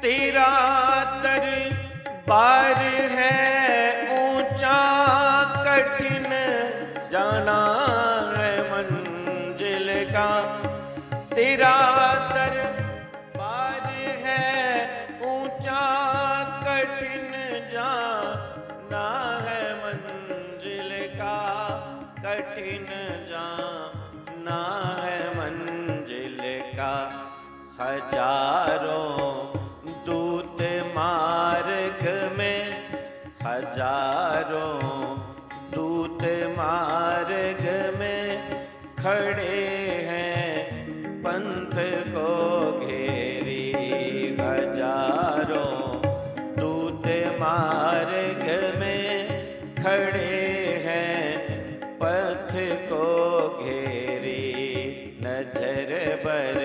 तेरा दरबार है ऊंचा कठिन जाना है मंजिल का। तेरा दरबार है ऊंचा कठिन जाना है मंजिल का। कठिन जाना है मंजिल का। हजारों दूत मार्ग में, हजारों दूत मार्ग में खड़े हैं पंथ को घेरी। हजारों दूत मार्ग में खड़े हैं पंथ को घेरी। नजर भर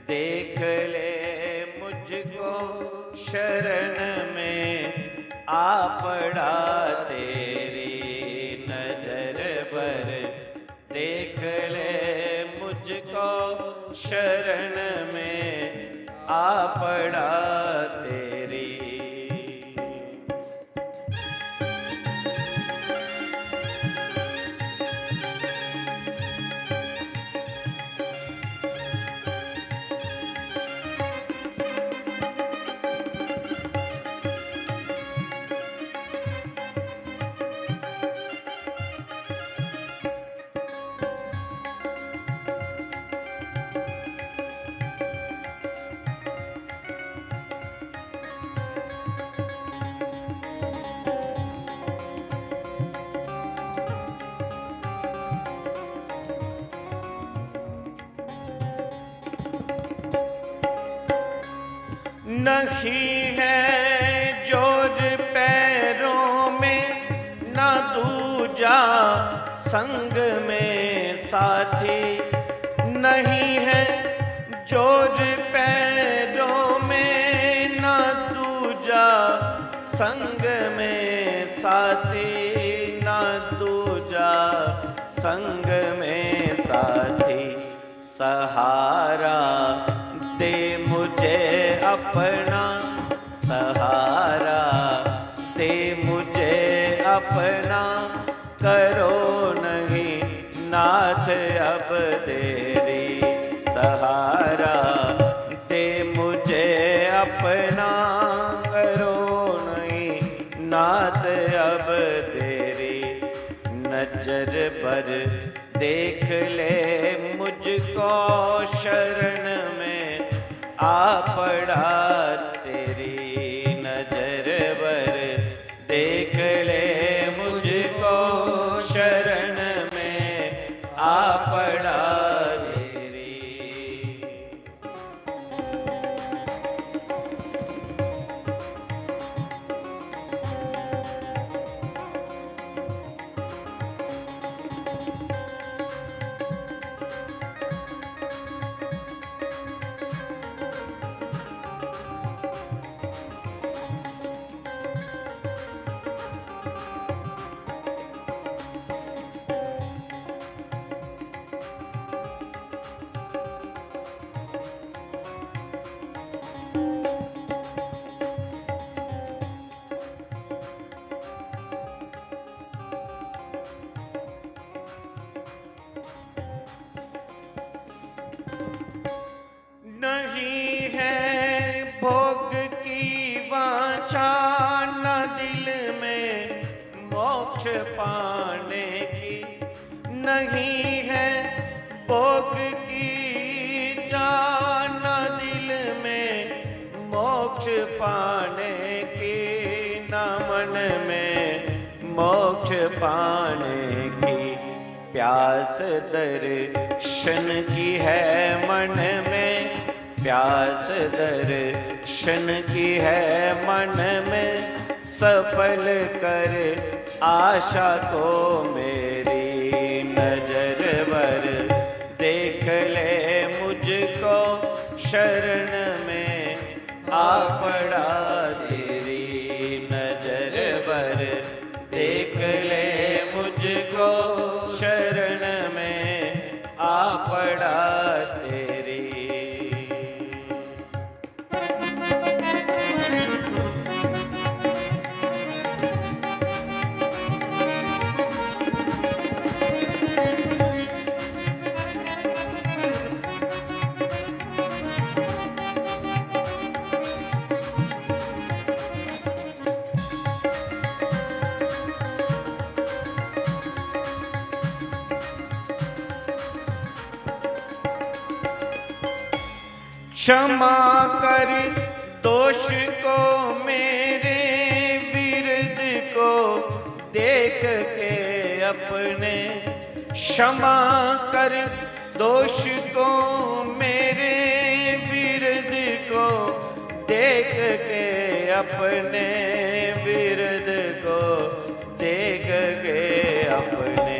देख ले मुझको शरण में आ पड़ा तेरी। नजर भर देख ले मुझको शरण में आ पड़ा तेरी। नहीं है जोर पैरों में ना दूजा संग में साथी। नहीं है जोर पैरों में ना दूजा संग में साथी। ना दूजा संग में साथी। सहारा दे मुझे अपना, सहारा दे मुझे अपना। करो नहीं नाथ अब देरी। सहारा दे मुझे अपना। करो नहीं नाथ अब देरी। नजर पर देख ले मुझको शरण में आ पड़ा तेरी। नजर पर देख ले मुझको शरण में आ पड़ा तेरी। नहीं है भोग की वांछा न दिल में मोक्ष पाने की। नहीं है भोग की जान दिल में मोक्ष पाने की। न मन में मोक्ष पाने की प्यास दर्शन की है मन में। प्यास दर्शन की है मन में। सफल कर आशा को मेरी। नजर भर देख ले मुझको शरण में आ पड़ा तेरी। नजर भर देख ले मुझको शरण में आ पड़ा तेरी। क्षमा कर दोष को मेरे विरद को देख के अपने, क्षमा कर दोष को मेरे विरद को देख के अपने, विरद को देख के अपने।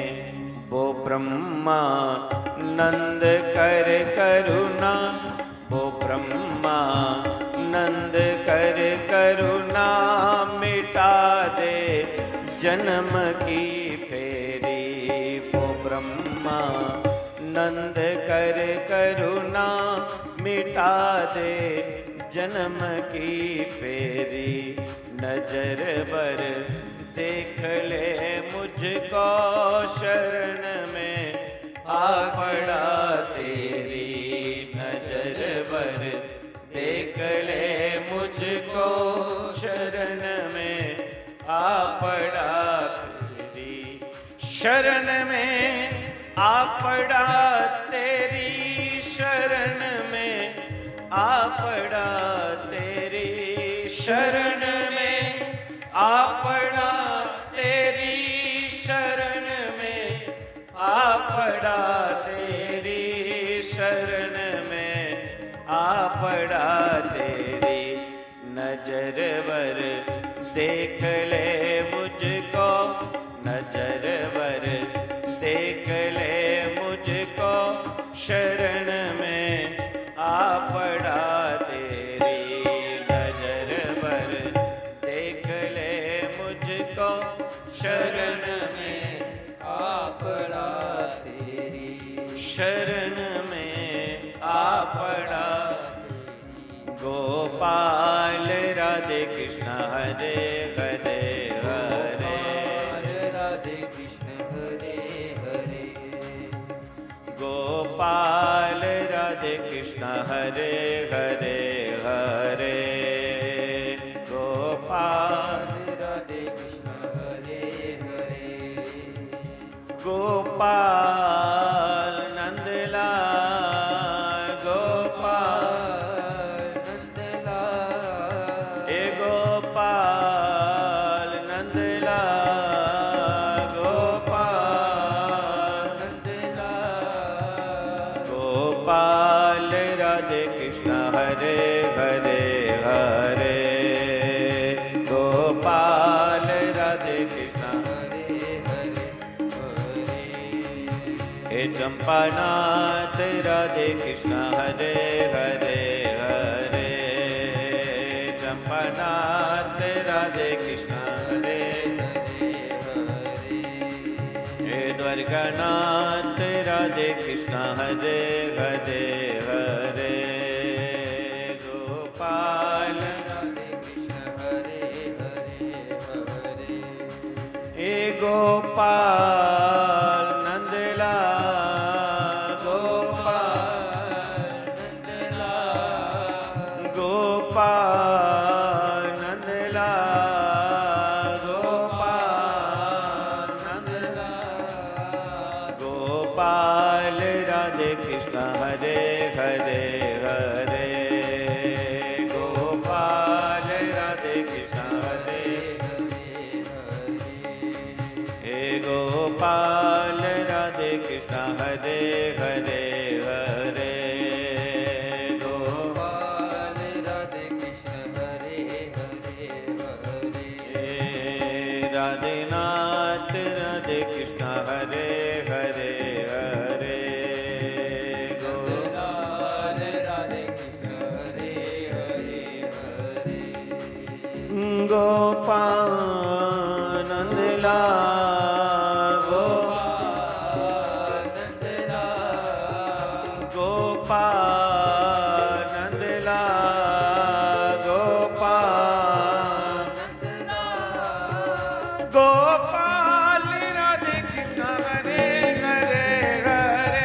वो ब्रह्मा नंद कर करुणा, वो ब्रह्मा नंद कर करुणा मिटा दे जन्म की फेरी। वो ब्रह्मा नंद कर करुणा मिटा दे जन्म की फेरी। नजर भर देख ले मुझको शरण में आ पड़ा तेरी। नजर भर देख ले मुझको शरण में आ पड़ा तेरी। शरण में आ पड़ा तेरी, शरण में आ पड़ा तेरी, शरण में आ पड़ा तेरी, शरण में आ पड़ा तेरी, शरण में आ पड़ा तेरी। नजर भर देख ले मुझको, नजर भर देख ले मुझको शरण में आ पड़ा तेरी। नजर भर देख ले मुझको शरण में आ पड़ा तेरी, शरण में आ पड़ा तेरी। गोपाल राधे कृष्ण हरे हरे हरे, राधे कृष्ण हरे हरे। गोपाल राधे कृष्ण हरे हरे हरे, गोपाल राधे कृष्ण हरे हरे। गोपाल नंदलाल, गोपाल नंदलाल, हे गोपाल नंदलाल, गोपाल नंदलाल। गोपाल राधे कृष्ण हरे हरे हरे, गोपाल राधे कृष्ण हरे हरे हरे। हे चंपानाथ राधे कृष्ण हरे हरे हरे, चंपानाथ राधे कृष्ण हरे हरे हरे। हे द्वारकानाथ राधे कृष्ण हरे हरे हरे। गोपाल राधे कृष्ण हरे हरे हरे। हे गोपाल नंदलाल, गोपाल नंदलाल, गोपाल नंदलाल, गोपाल नंदलाल। गोपाल राधे कृष्ण हरे हरे हरे, गोपाल राधे कृष्ण हरे हरे हरे। हे गोपाल राधे कृष्ण हरे हरे हरे, गोपाल राधे कृष्ण हरे हरे हरे। राधेनाथ राधे कृष्ण हरे हरे हरे, गोपाल राधे कृष्ण हरे हरे हरे। गोपाल नंदलाल, गोपाल नंदलाल, गोपाल नंदलाल, गोपाल नंदलाल। गोपाल राधे कृष्ण हरे हरे हरे,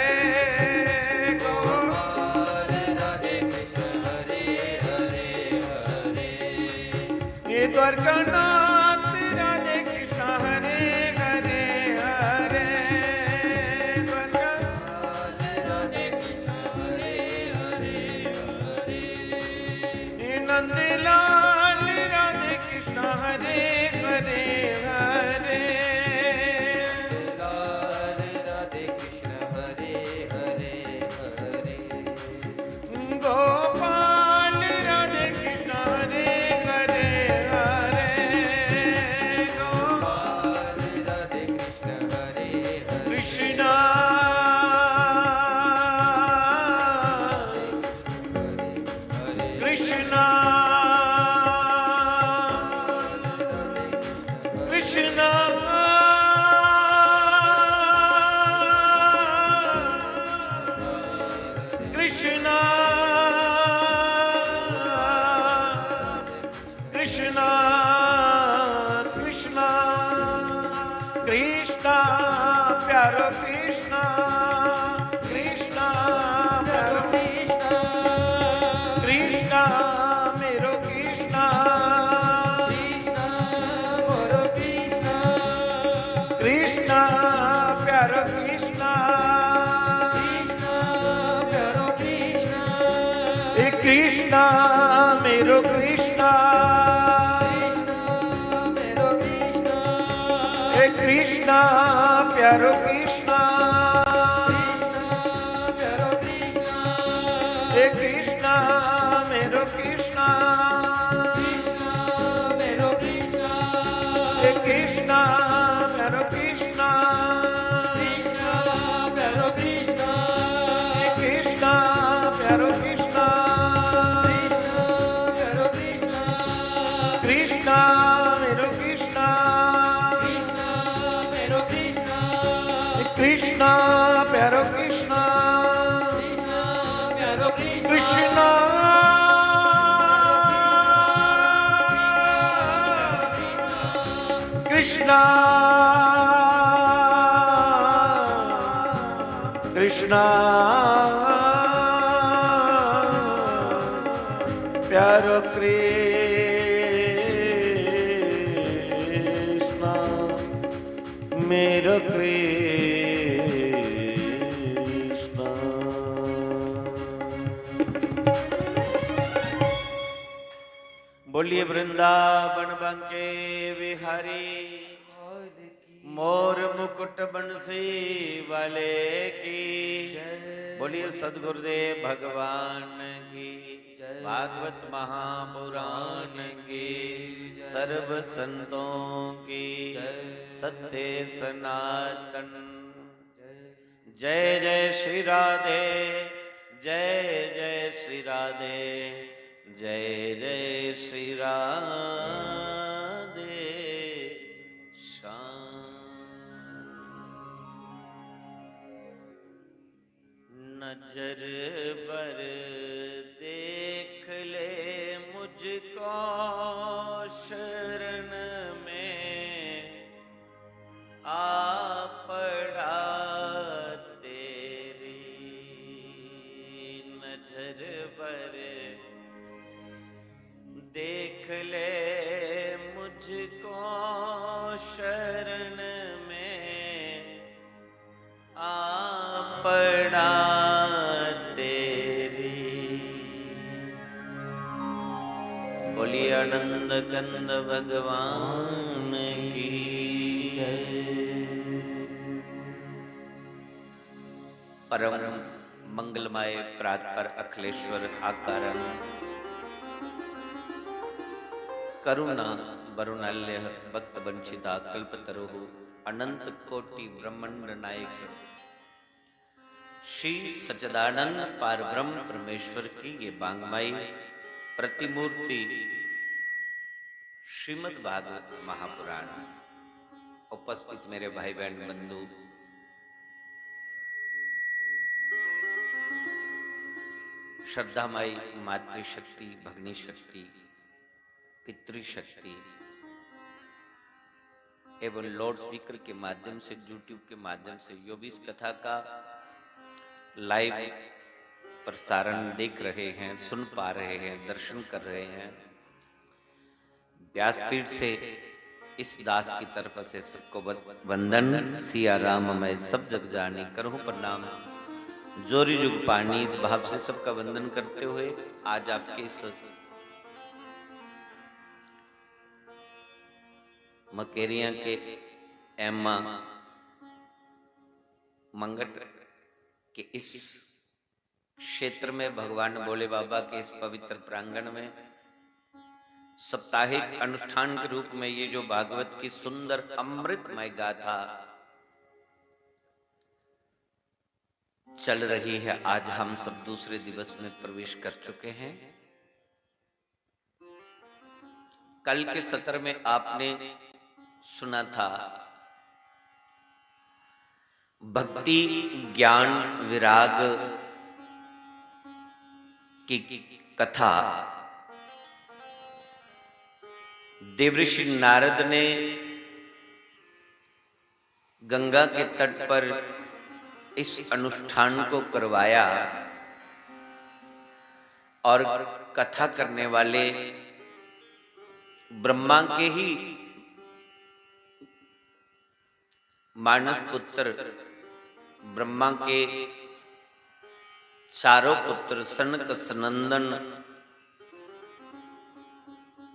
गोपाल राधे कृष्ण हरे हरे हरे। ये द्वारकानाथ राधे कृष्ण हरे हरे हरे, द्वारकानाथ राधे कृष्ण हरे हरे हरे। कृष्णा कृष्णा कृष्णा प्यारो कृष्णा कृष्णा प्यारो कृष्णा कृष्णा मेरो कृष्णा कृष्णा मोरो कृष्णा कृष्णा प्यारो कृष्णा कृष्णा प्यारो कृष्णा कृष्णा मेरो कृष्णा कृष्णा प्यारो कृष्णा कृष्णा मेरो कृष्णा कृष्णा मेरो कृष्णा कृष्णा प्यारो कृष्णा कृष्णा मेरो कृष्णा कृष्णा प्यारो कृष्णा कृष्णा कृष्णा कृष्णा प्यारो कृष्णा मेरो कृष्णा। बोलिए वृंदावन बांके बिहारी मोर मुकुट बंसी वाले की। बोलिए सद्गुरुदेव भगवान की। भागवत महापुराण की सर्व संतों की सत्य सनातन। जय जय श्री राधे जय जय श्री राधे जय जय श्री राधे श्याम। नजर बर देख ले मुझको शरण में आ पड़ा तेरी। नजर बर देख ले मुझको शरण में आ पड़ा आनंद कंद भगवान की जय। परम मंगलमय प्रातपर अखिलेश्वर आकारं करुणा वरुणाल्य भक्त वंचिता कल्पतरुः अनंत कोटि ब्रह्मांड नायक श्री सच्चिदानंद पारब्रह्म परमेश्वर की ये बांगमाई प्रतिमूर्ति श्रीमद् भागवत महापुराण। उपस्थित मेरे भाई बहन बंधु, श्रद्धामयी मातृशक्ति, भगनी शक्ति, पितृशक्ति एवं लाउड स्पीकर के माध्यम से, यूट्यूब के माध्यम से जो भी इस कथा का लाइव प्रसारण देख रहे हैं, सुन पा रहे हैं, दर्शन कर रहे हैं, व्यासपीठ से इस दास की तरफ से सबको वंदन। सिया राम मैं सब जग जानी करूं प्रणाम, जोरी जुग पानी। इस भाव से सबका वंदन करते हुए आज आपके इस मकेरिया के एम्मा मंगट के इस क्षेत्र में भगवान भोले बाबा के इस पवित्र प्रांगण में साप्ताहिक अनुष्ठान के रूप में ये जो भागवत की सुंदर अमृतमय गाथा चल रही है, आज हम सब दूसरे दिवस में प्रवेश कर चुके हैं। कल के सत्र में आपने सुना था भक्ति ज्ञान विराग की कथा देवऋषि नारद ने गंगा के तट पर इस अनुष्ठान को करवाया और कथा करने वाले ब्रह्मा के ही मानस पुत्र, ब्रह्मा के चारों पुत्र सनक सनंदन,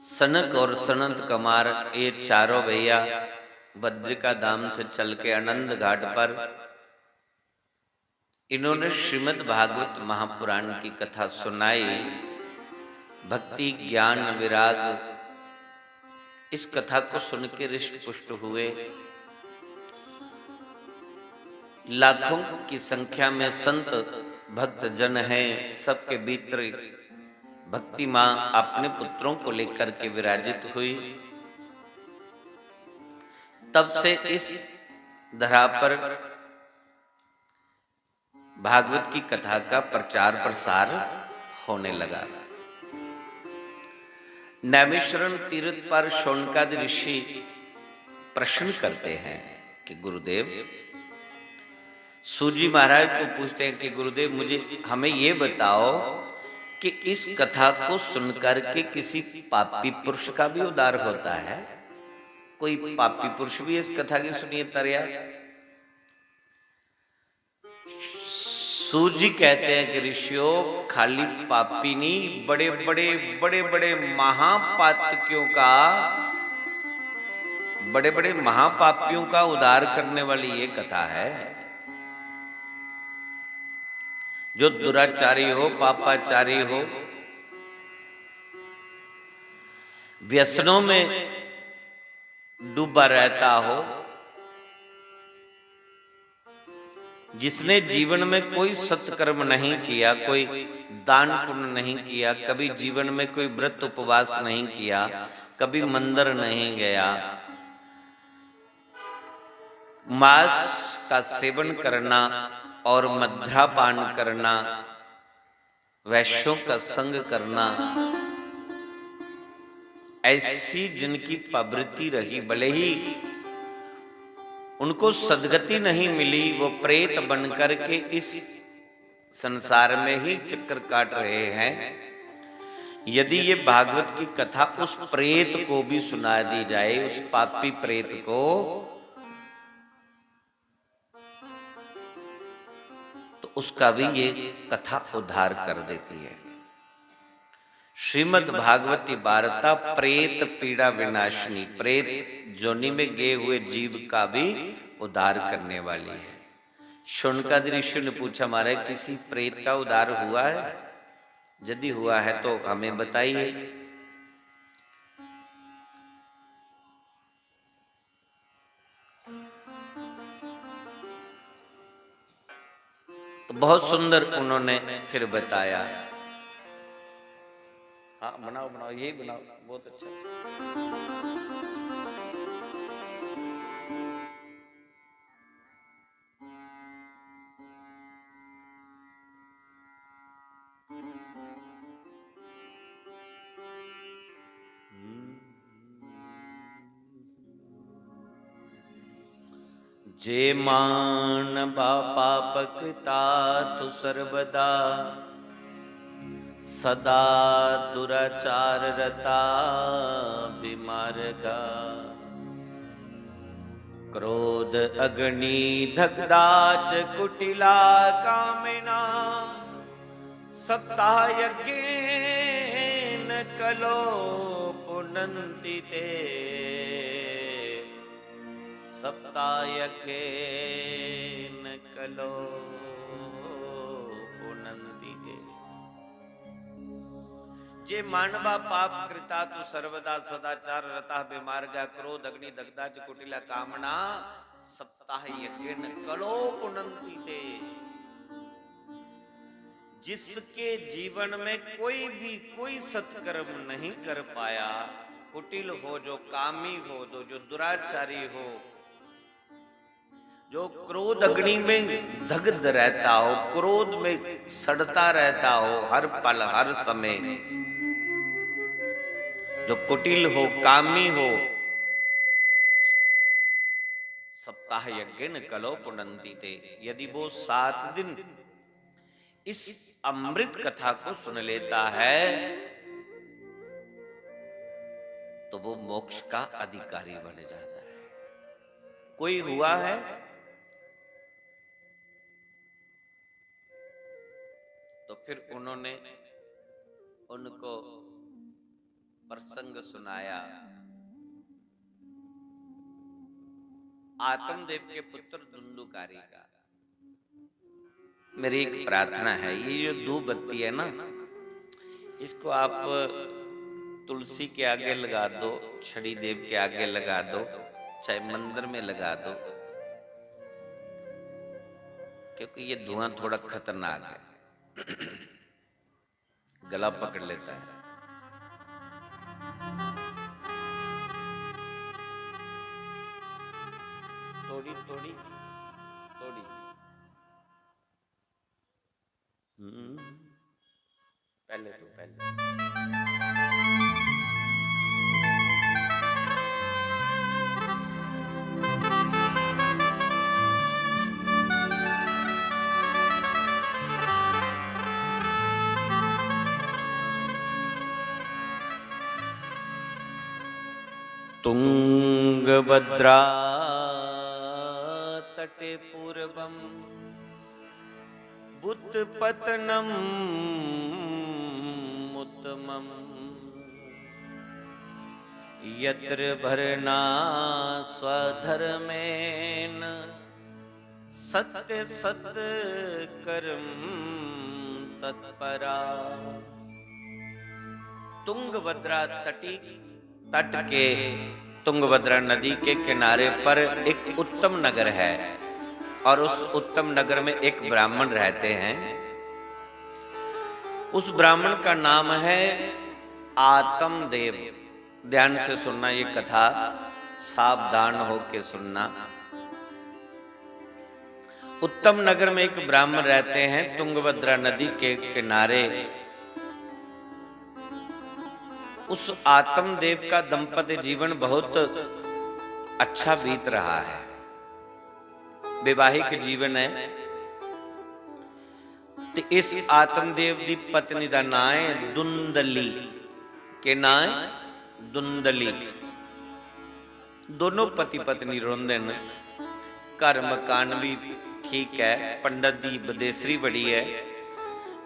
सनक और सनत कुमार, ये चारों भैया बद्रिका धाम से चल के आनंद घाट पर इन्होंने श्रीमद् भागवत महापुराण की कथा सुनाई। भक्ति ज्ञान विराग इस कथा को सुन के हृष्ट पुष्ट हुए। लाखों की संख्या में संत भक्त जन हैं, सबके भीतर भक्ति मां अपने पुत्रों को लेकर के विराजित हुई। तब से इस धरा पर भागवत की कथा का प्रचार प्रसार होने लगा। नैमिषारण्य तीर्थ पर शौनकादि ऋषि प्रश्न करते हैं कि गुरुदेव, सूजी महाराज को पूछते हैं कि गुरुदेव मुझे हमें ये बताओ कि इस कथा को सुनकर के किसी पापी पुरुष का भी उद्धार होता है? कोई पापी पुरुष भी इस कथा की सुनिए तरया? सूजी कहते हैं कि ऋषियों, खाली पापी नहीं, बड़े बड़े महापातकियों का, बड़े बड़े महापापियों का उद्धार करने वाली ये कथा है। जो दुराचारी हो, पापाचारी हो, व्यसनों में डूबा रहता हो, जिसने जीवन में कोई सत्कर्म नहीं किया, कोई दान पुण्य नहीं किया, कभी जीवन में कोई व्रत उपवास नहीं किया, कभी मंदिर नहीं गया, मांस का सेवन करना और मद्रापान करना, वैश्यों का संग करना, ऐसी जिनकी प्रवृत्ति रही, भले ही उनको सद्गति नहीं मिली, वो प्रेत बनकर के इस संसार में ही चक्कर काट रहे हैं। यदि ये भागवत की कथा उस प्रेत को भी सुना दी जाए, उस पापी प्रेत को, तो उसका भी ये कथा उद्धार कर देती है। श्रीमद् भागवती वार्ता प्रेत पीड़ा विनाशिनी, प्रेत जोनि में गए हुए जीव का भी उद्धार करने वाली है। शौनकादि ऋषि ने पूछा, महाराज किसी प्रेत का उद्धार हुआ है? यदि हुआ है तो हमें बताइए। तो बहुत सुंदर उन्होंने फिर बताया। हाँ बनाओ बनाओ, यही बनाओ, बहुत अच्छा। जे मान पापक तातु सर्वदा, सदा दुराचार रता विमार्गा, क्रोध अग्नि दग्धाच कुटिला कामिना, सप्ताह यज्ञेन कलो पुनन्ति ते, सप्ताह यज्ञेन कलो पुनन्ति ते। जे मानवा पाप कृता तो सर्वदा सदाचार रता विमार्गा, क्रोध अग्नि दग्धा च कुटिला कामना, सप्ताह यज्ञेन कलो पुनन्ति ते। जिसके जीवन में कोई सत्कर्म नहीं कर पाया, कुटिल हो, जो कामी हो, जो दुराचारी हो, जो क्रोध अग्नि में दग्ध रहता हो, क्रोध में सड़ता रहता हो हर पल हर समय, जो कुटिल हो, कामी हो, सप्ताह यज्ञ न कलो पुनंती ते, यदि वो 7 दिन इस अमृत कथा को सुन लेता है तो वो मोक्ष का अधिकारी बन जाता है। कोई हुआ है तो फिर उन्होंने उनको प्रसंग सुनाया। आत्मदेव के पुत्र धुंधुकारी का। मेरी एक प्रार्थना है, ये जो धूप बत्ती है ना, इसको आप तुलसी के आगे लगा दो, छड़ी देव के आगे लगा दो, चाहे मंदिर में लगा दो, क्योंकि ये धुआं थोड़ा खतरनाक है, गला पकड़ लेता है। थोड़ी थोड़ी थोड़ी पहले तो तुंगभद्रा तटे पूर्वम बुद्धपतनम उत्तमम यत्र भरना स्वधर्मेन सत्य सत्य कर्म तत्परा। तुंगभद्रा तट के तुंगभद्रा नदी के किनारे पर एक उत्तम नगर है और उस उत्तम नगर में एक ब्राह्मण रहते हैं। उस ब्राह्मण का नाम है आत्मदेव। ध्यान से सुनना ये कथा, सावधान होके सुनना। उत्तम नगर में एक ब्राह्मण रहते हैं तुंगभद्रा नदी के किनारे। उस आत्मदेव का दंपति जीवन बहुत अच्छा बीत रहा है, विवाहिक जीवन है। तो इस आत्मदेव की पत्नी का नाम है धुंधली। के नाम है धुंधली। दोनों पति पत्नी रोंदे न, घर मकान भी ठीक है, पंडित दी बदेसरी बड़ी है,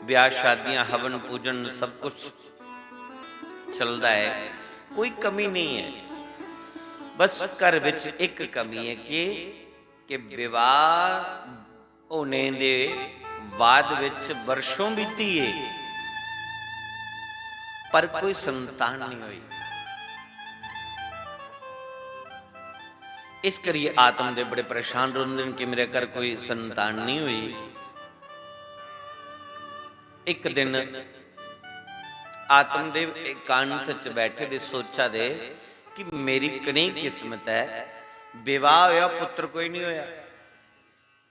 ब्याह शादियां हवन पूजन सब कुछ चलता है, कोई कमी नहीं है। बस घर विच एक कमी है कि विवाह होने दे बाद विच वर्षों बीती है पर कोई संतान नहीं हुई। इस करिए आत्मदेव बड़े परेशान रोंदे कि मेरे घर कोई संतान नहीं हुई। एक दिन आत्मदेव एकांत च बैठे दे सोचा दे कि मेरी कनी किस्मत है, विवाह होया पुत्र कोई नहीं होया,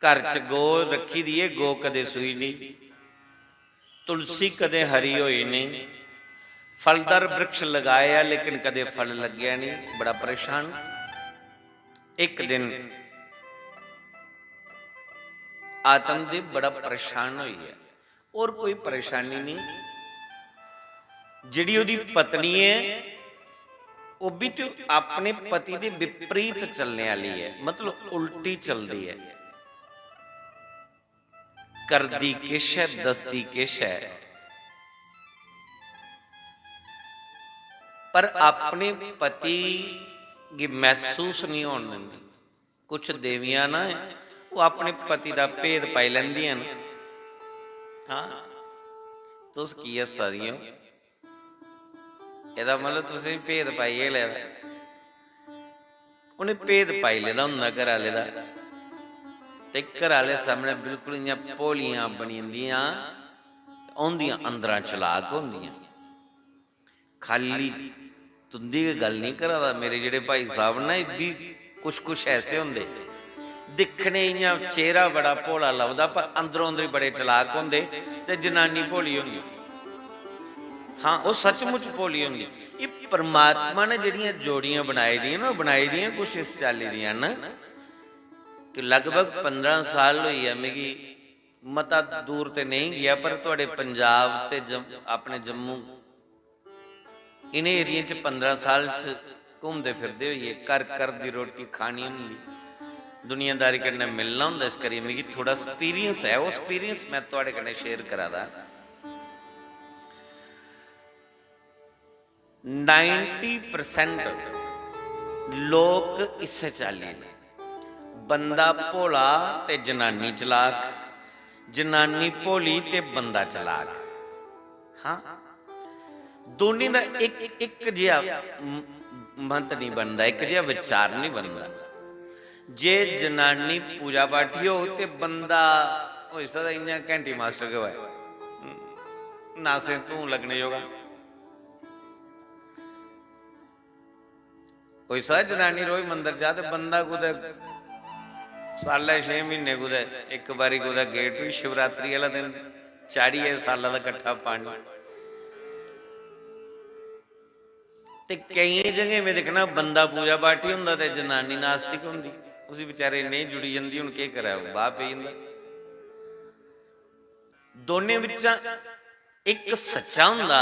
घर च गो रखी दी है, गो कदे सुई नहीं, तुलसी कदे हरी होई नहीं, फलदार वृक्ष लगाया लेकिन कदे फल लग्या नहीं, बड़ा परेशान। एक दिन आत्मदेव बड़ा परेशान हुई है और कोई परेशानी नहीं। जिहड़ी उहदी पत्नी है वो भी तो अपने पति के विपरीत चलने वाली है, मतलब उल्टी चलती है, करदी किश है दसदी किश है। पर अपने पति की महसूस नहीं होने देंदी। कुछ देवियां ना वो अपने पति का भेद पाई लैंदियां न। हाँ तुस की हस्सा दियो, ਇਹਦਾ मतलब तुसीं भेद पाइए ले, उन्हें भेद पाई लेदा हुंदा घर वाले दा, ते घर वाले सामने बिल्कुल इयां भोलियां बनी जंदियां, औंदियां अंदरां चलाक होंदियां। खाली तुंदी गल नहीं करा दा, मेरे जेड़े भाई साहब ना भी कुछ ऐसे होंदे, दिखने इयां चेहरा बड़ा भोला लगदा पर अंदरों अंदर बड़े चलाक होंदे ते जनानी भोली होंदी। हाँ वो सचमुच भोली होंगी। ये परमात्मा ने जड़ियाँ जोड़ियाँ बनाई दी ना, बनाई दी कुछ इस चाली दियां ना कि लगभग 15 साल हुई है मिगी, मता दूर ते नहीं गया पर तुहाडे पंजाब ते अपने जम्मू इन्हें एरिया च 15 साल च घूमते फिरते हुई घर घर की रोटी खानी होंगी, दुनियादारी कन्नै मिलना होंदा, इस करियै मिगी थोड़ा एक्सपीरियंस है। वो एक्सपीरियंस मैं तुहाडे कन्नै शेयर करा दा। 90% लोग इस चाली ने, बंदा भोला ते जनानी चलाक, जनानी भोली ते बंदा चलाक। हाँ दोनों का एक जिहा मंत नहीं बनता, एक जिहा विचार नहीं बनता। जे जनानी पूजा पाठी हो तो बंदा हो सकता इन्ना घंटी मास्टर के है नासे तू लगने जोगा, कोई सा जनानी रोज मंदिर जा तो बंदा कुदै साल 6 महीने कुदै एक बारी कुदै गेट भी शिवरात्रि वाला दिन चाड़िए साल का कट्ठा पानी। ते कई जगह में देखना बंदा पूजा पाठी होंदा ते जनानी नास्तिक होंदी, उसी बेचारे नहीं जुड़ी जाती, हुण के करा बाह पे जांदा। दोने विचां एक सच्चा हुंदा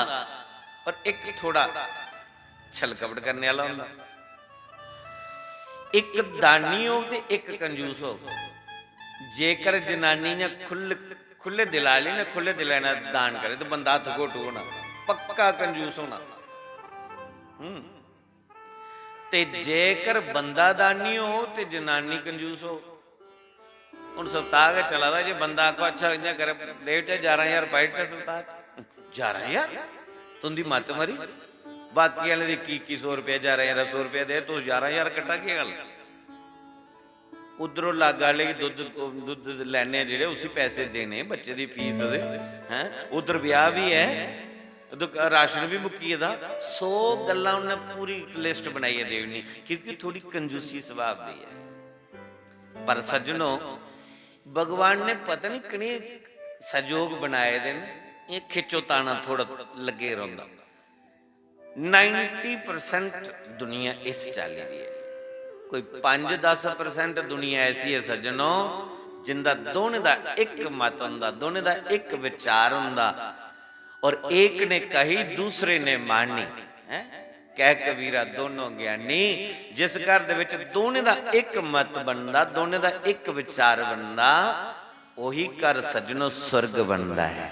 और एक थोड़ा छल कपट करने वाला हुंदा, एक दानी हो ते एक कंजूस हो। जेकर जनानी ने खुले दिल वाली ने खुले दिल दान करे तो बंदा हथ घोटू होना, पक्का कंजूस होना। ते जेकर बंदा दानी हो ते जनानी कंजूस हो। हुण सप्ताह के चला था, जे बंदा आखो अच्छा इन्ना करे दे 11,000 पाई सप्ताह 11,000 तुंदी मत मरी, बाकी वाले की 2100 रुपया 11,000 100 रुपया दे, तू 11,000 कट्टा की गल। उधरों लाग वाले दुध लैने जेडे उसी पैसे देने बच्चे की फीस दे हैं, उधर ब्याह भी है, राशन भी मुक्की दा, 100 गल्लां उन्हें पूरी लिस्ट बनाई है देनी, क्योंकि थोड़ी कंजूसी स्वभाव दी है। पर सज्जनों भगवान ने पता नहीं कितने सहयोग बनाए दे, ये खिचो ताना थोड़ा लगे रहा। 90% दुनिया इस चाली दी है, कोई 5-10% दुनिया ऐसी है सज्जनों जिंदा दोनों का एक मत हुंदा, दोनों का एक विचार हुंदा, और एक ने कही दूसरे ने मानी है। कह कबीरा दोनों ज्ञानी, जिस घर दे विच दोनों का एक मत बनता, दोनों का एक विचार बनता, वही घर सज्जनों स्वर्ग बनता है।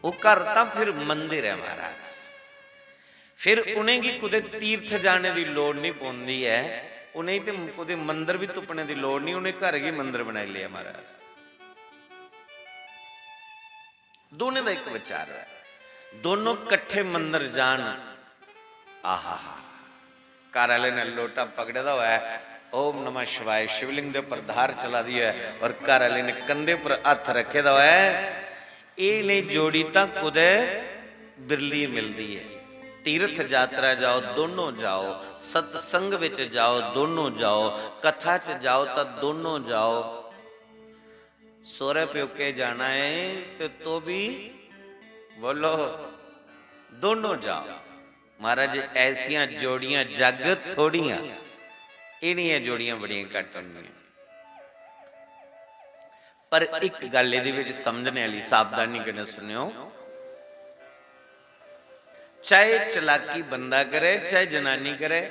वो घर तां फिर मंदिर है महाराज, फिर उन्हें की कुछ तीर्थ जाने की लौड़ नहीं पौंदी है, उन्हें तो कुछ मंदिर भी तुपने की लौड़ नहीं, उन्हें घर ही मंदिर बना लिया महाराज। दोनों का एक विचार है, दोनों कट्ठे मंदिर जान। आहा घर वाले ने लोटा पकड़े दा हुआ है, ओम नमः शिवाय शिवलिंग के उपर धार चला दी है, और घर वाले ने कंधे पर हथ रखे दा हुआ है। ये नहीं जोड़ी तो कुदे बिरली मिलती है। तीर्थ यात्रा जाओ दोनों जाओ, सत्संग विच जाओ दोनों जाओ, कथा च जाओ तो दोनों जाओ। सोरे प्योके जाना है तो भी बोलो दोनों जाओ। महाराज ऐसिया जोड़ियां जग थोड़ियां, इनिया जोड़ियां बड़ियां घट होंदियां। पर एक गल इहदे विच समझने वाली सावधानी कने सुनियो, चाहे चलाकी बंदा करे चाहे जनानी करे,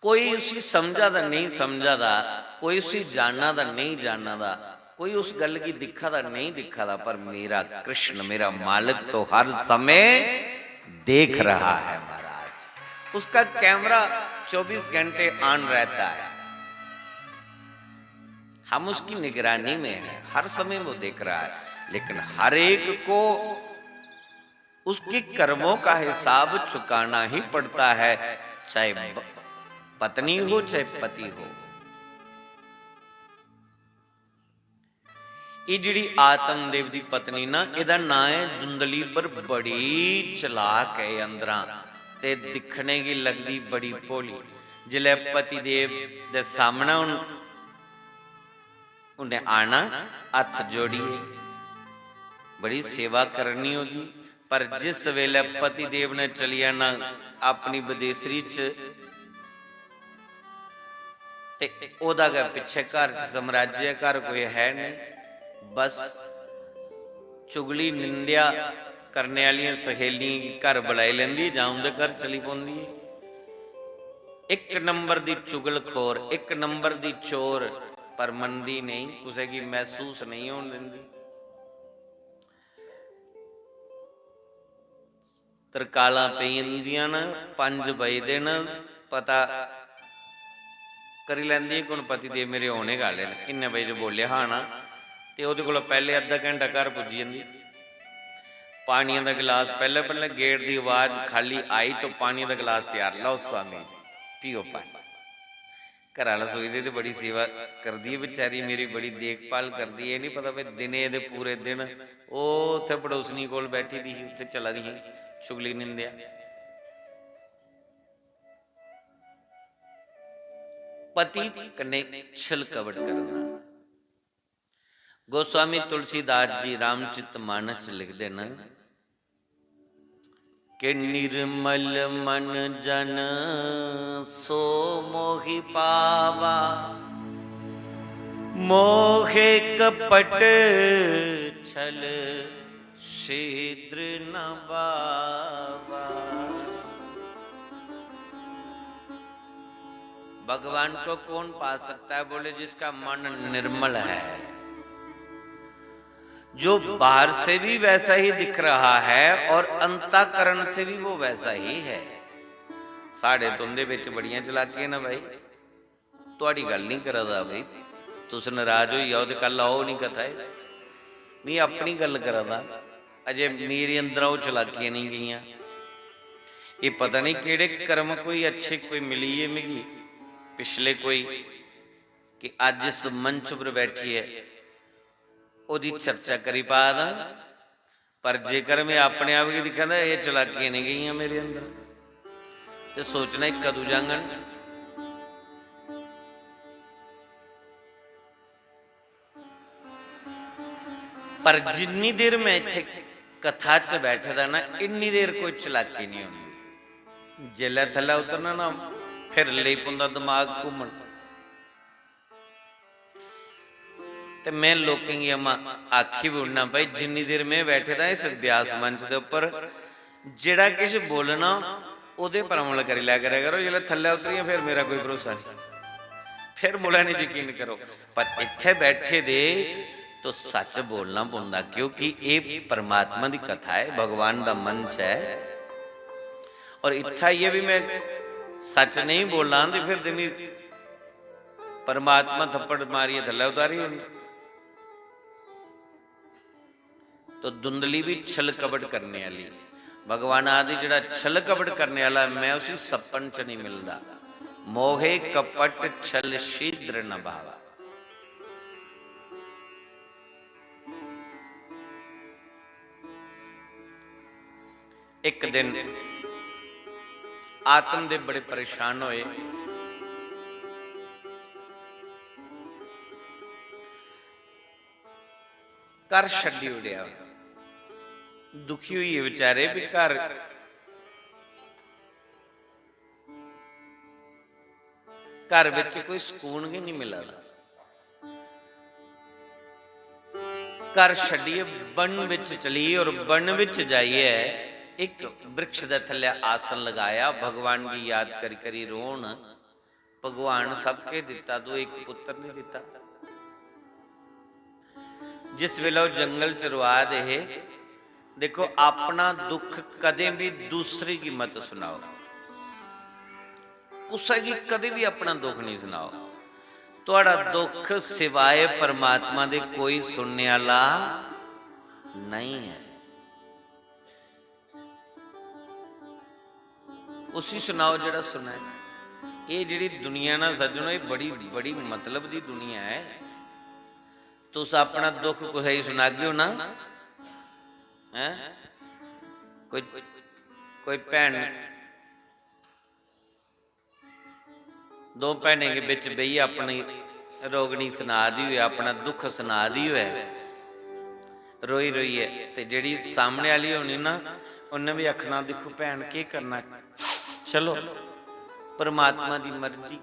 कोई उसी समझा दा नहीं समझा दा, कोई उसी जानना दा नहीं जानना दा, कोई उस गल की दिखा दा नहीं दिखा दा, पर मेरा कृष्ण मेरा मालिक तो हर समय देख रहा है महाराज। उसका कैमरा 24 घंटे ऑन रहता है, हम उसकी निगरानी में हैं, हर समय वो देख रहा है। लेकिन हर एक को उसके कर्मों का हिसाब चुकाना ही पड़ता है, चाहे पत्नी हो चाहे पति हो। ये जिहड़ी आत्मदेव की पत्नी ना, इहदा नाम है धुंधली, पर बड़ी चलाक है अंदरा, ते दिखने की लगती बड़ी भोली। जिले पति देव दे सामने उन्हें आना, हथ जोड़िए बड़ी सेवा करनी होगी। पर जिस वेले पति देव ने चली जाना अपनी बदेसरी च ते ओदा गै पिछे घर च साम्राज्य, घर कोई है नहीं, बस चुगली निंदिया करने वाली सहेलियां घर बुलाई लेंदी, जां उनके घर चली पौंदी है। एक नंबर दी चुगलखोर, एक नंबर दी चोर, पर मनदी नहीं, कुछ की महसूस नहीं होने देंदी। तरकाला पेंदियां न 5 बजे न पता करी लैंदी कि हुण पति देव मेरे होने गाले ने, इन्ने बजे जो बोलिया हाँ ना, तो वो को पहले अद्धा घंटा घर पुजी जाती। पानिया का गिलास पहले पहले गेट की आवाज़ खाली आई तो पानी का गिलास तैयार, लो स्वामी जी पियो पानी। घर वाला सोचते तो बड़ी सेवा करती है बेचारी, मेरी बड़ी देखभाल करती है, नहीं पता भाई दिने दे पूरे दिन वो उत्थे पड़ोसनी कोल बैठी दी, उत्थे चला दी चुगली निंदिया। पति कन्ने छल कपट करना। गोस्वामी तुलसीदास जी रामचित मानस लिखते न कि निर्मल मन जन सो मोहि पावा, मोहे कपट छल शीद्र न बावा। भगवान को कौन पा सकता है? बोले जिसका मन निर्मल है, जो बाहर से भी वैसा ही दिख रहा है और अंतःकरण से भी वो वैसा ही है। साढ़े तुंदे विच बड़ियां चलाकियां ना भाई, तुहाड़ी गल नहीं करदा भाई, तुस नाराज होई आओ ते कल आओ नहीं कथा है, मैं अपनी गल करदा, अजे मेरे अंदर वो चलाकियां नहीं गईयां। ये पता नहीं किहड़े कर्म कोई अच्छे कोई मिली है मिगी पिछले कोई कि अज इस मंच पर बैठी है ओदी चर्चा करी पा दा। पर जेकर मैं अपने आप की दिखा ना ये चलाकियां नहीं गई मेरे अंदर, तो सोचना एक कदू जांगन। पर जिन्नी देर मैं इत्थे कथा च बैठदा ना, इन्नी देर कोई चलाकी नहीं होनी। जेल्लै थल्ले उतरना ना फिर ले पुंदा दिमाग घूमन। तो मैं लोकें की अम्मा आखी भी उड़ना भाई, जिन्नी देर मैं बैठे था इस व्यास मंच के उपर जेड़ा किश बोलना उहदे पर अमल करी लिया करो। जिसले थल्ले उतरिया फिर मेरा कोई भरोसा नहीं, फिर मुला नहीं यकीन करो। पर इत्थे बैठे दे तो सच बोलना पौंदा, क्योंकि ये परमात्मा की कथा है, भगवान का मंच है। और इत्था ये भी मैं सच नहीं बोलना तो फिर दिमी परमात्मा थप्पड़ मारिए थल्ले उतारी होनी। तो धुंधली भी छल कपट करने वाली, भगवान आदि जड़ा छल कपट करने वाला मैं उसी सपन च नहीं मिलता। मोहे कपट छल शीद्र न भावा। एक दिन आत्मदेव बड़े परेशान होए, घर छड्डी उड़िया, दुखी हुई है बेचारे भी घर घर विच कोई सुकून ही नहीं मिला। घर छड्डिए वन विच चली और वन विच जाइए एक वृक्ष दे थल्ले आसन लगाया, भगवान की याद करी करी रोन। भगवान सबके दिता तो एक पुत्र नहीं दिता। जिस वेले वो जंगल च रुआ दे, देखो अपना दुख कदे भी दूसरे की मत सुनाओ, कुसा की कदे भी अपना दुख नहीं सुनाओ। तुहाड़ा दुख सिवाय परमात्मा दे कोई सुनने वाला नहीं है। उसी सुनाओ जड़ा सुना है। ये जिहड़ी दुनिया ना सज्जनों, ये बड़ी बड़ी मतलब दी दुनिया है। तुस अपना दुख कुछ ही सुनागे हो ना है? कोई भैन दो भैनें के बिच बही अपनी रोगनी सुना दी हुए, अपना दुख सुना दी हुए, रोई रोई है, तो जिहड़ी सामने वाली होनी ना उन्हें भी आखना देखो भैन की करना, चलो परमात्मा की मर्जी।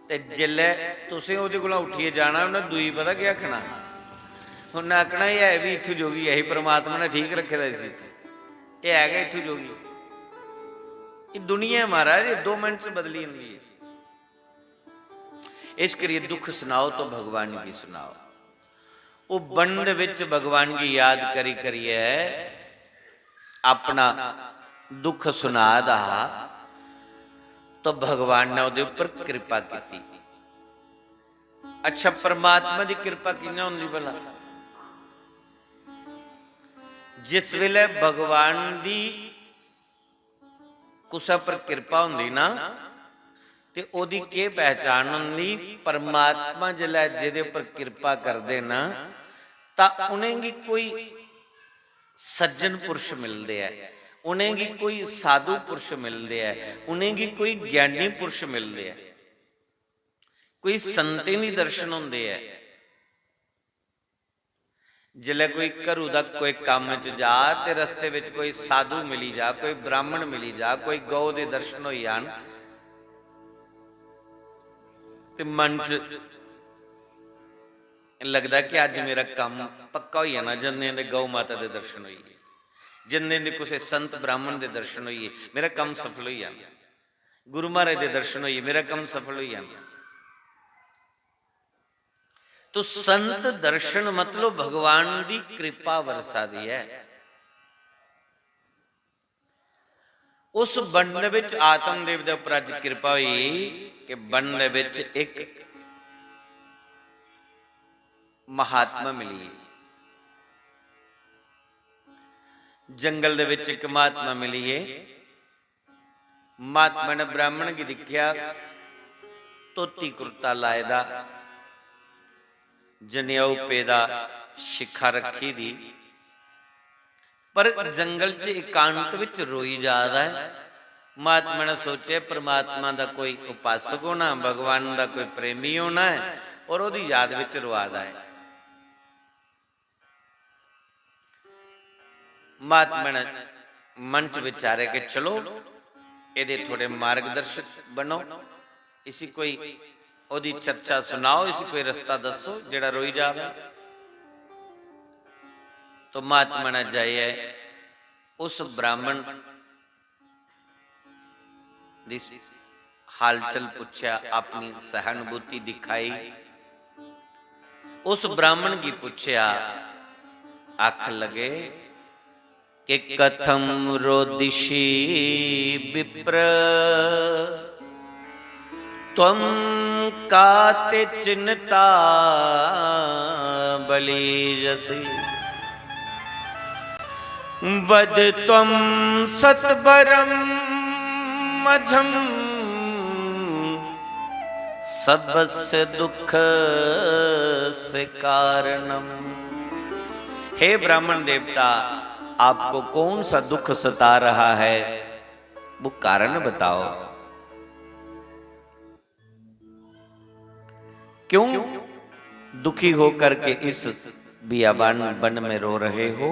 तो जिले तुसीं उहदे कोलों उठिए जाना, उन्हें दुई पता क्या आखना, उन्हें आखना ये है भी इत्थों जोगी, यही परमात्मा ने ठीक रखे दा सी, ये है गया इत्थों जोगी। ये दुनिया महाराज ये 2 मिनट से बदली जाती है। इस करिए दुख सुनाओ तो भगवान की सुनाओ। वो बंद विच भगवान की याद करी करिए अपना दुख सुना दा, तो भगवान ने उहदे उपर कृपा की। अच्छा परमात्मा की कृपा किवें हुंदी भला? जिस वेले भगवान की कुसा पर कृपा हुंदी ना, ते ओदी के पहचान हुंदी? परमात्मा जिला जिहदे उपर कृपा करदे ना, तां उन्हें की कोई सज्जन पुरुष मिलते हैं, उन्हें की कोई साधु पुरुष मिलते हैं, उन्हें की कोई ज्ञानी पुरुष मिलते हैं, कोई संतें दी दर्शन होंदे है। जिले कोई घरों दा कोई काम च जा ते रस्ते विच कोई साधु मिली जा, कोई ब्राह्मण मिली जा, कोई गौ दे दर्शन हो जान, ते मन च लगता कि अज मेरा काम पक्का हो जाना, जिन्ने दे गौ माता के दर्शन होइए, जिन्ने दे किसी संत ब्राह्मण के दर्शन होइए, मेरा काम सफल हो जाना, गुरु महाराज के दर्शन होइए, मेरा काम सफल हो जाना। तो संत दर्शन मतलब भगवान की कृपा वरसा दी है। उस बंड विच आत्मदेव दे उपर अज कृपा हुई कि बंड विच एक महात्मा मिली, जंगल दे विच एक महात्मा मिली है। महात्मा ने ब्राह्मण की दिखिया, धोती कुर्ता लाए दा, जनेऊ पेदा, शिखा रखी दी, पर जंगल च एकांत विच रोई जादा है। महात्मा ने सोचे परमात्मा का कोई उपासक होना, भगवान का कोई प्रेमी होना है, और उसकी याद विच रोआदा है। महात्मा ने मन च विचारे कि चलो ये थोड़े मार्गदर्शक बनो, इसी कोई ओदी चर्चा सुनाओ, इसी कोई रास्ता दसो जेड़ा रोई जावे। तो महात्मा ने जाइए उस ब्राह्मण दी हालचल पूछया, अपनी सहानुभूति दिखाई। उस ब्राह्मण की पूछया, आख लगे कि कथम रोदिषि विप्र त्वं काते चिन्ता बलीजसि, वद त्वं सत्वरं मझम सबस्य दुख से कारणम। हे ब्राह्मण देवता, आपको कौन सा दुख सता रहा है, वो कारण बताओ। क्यों दुखी होकर के इस बियाबान वन में रो रहे हो,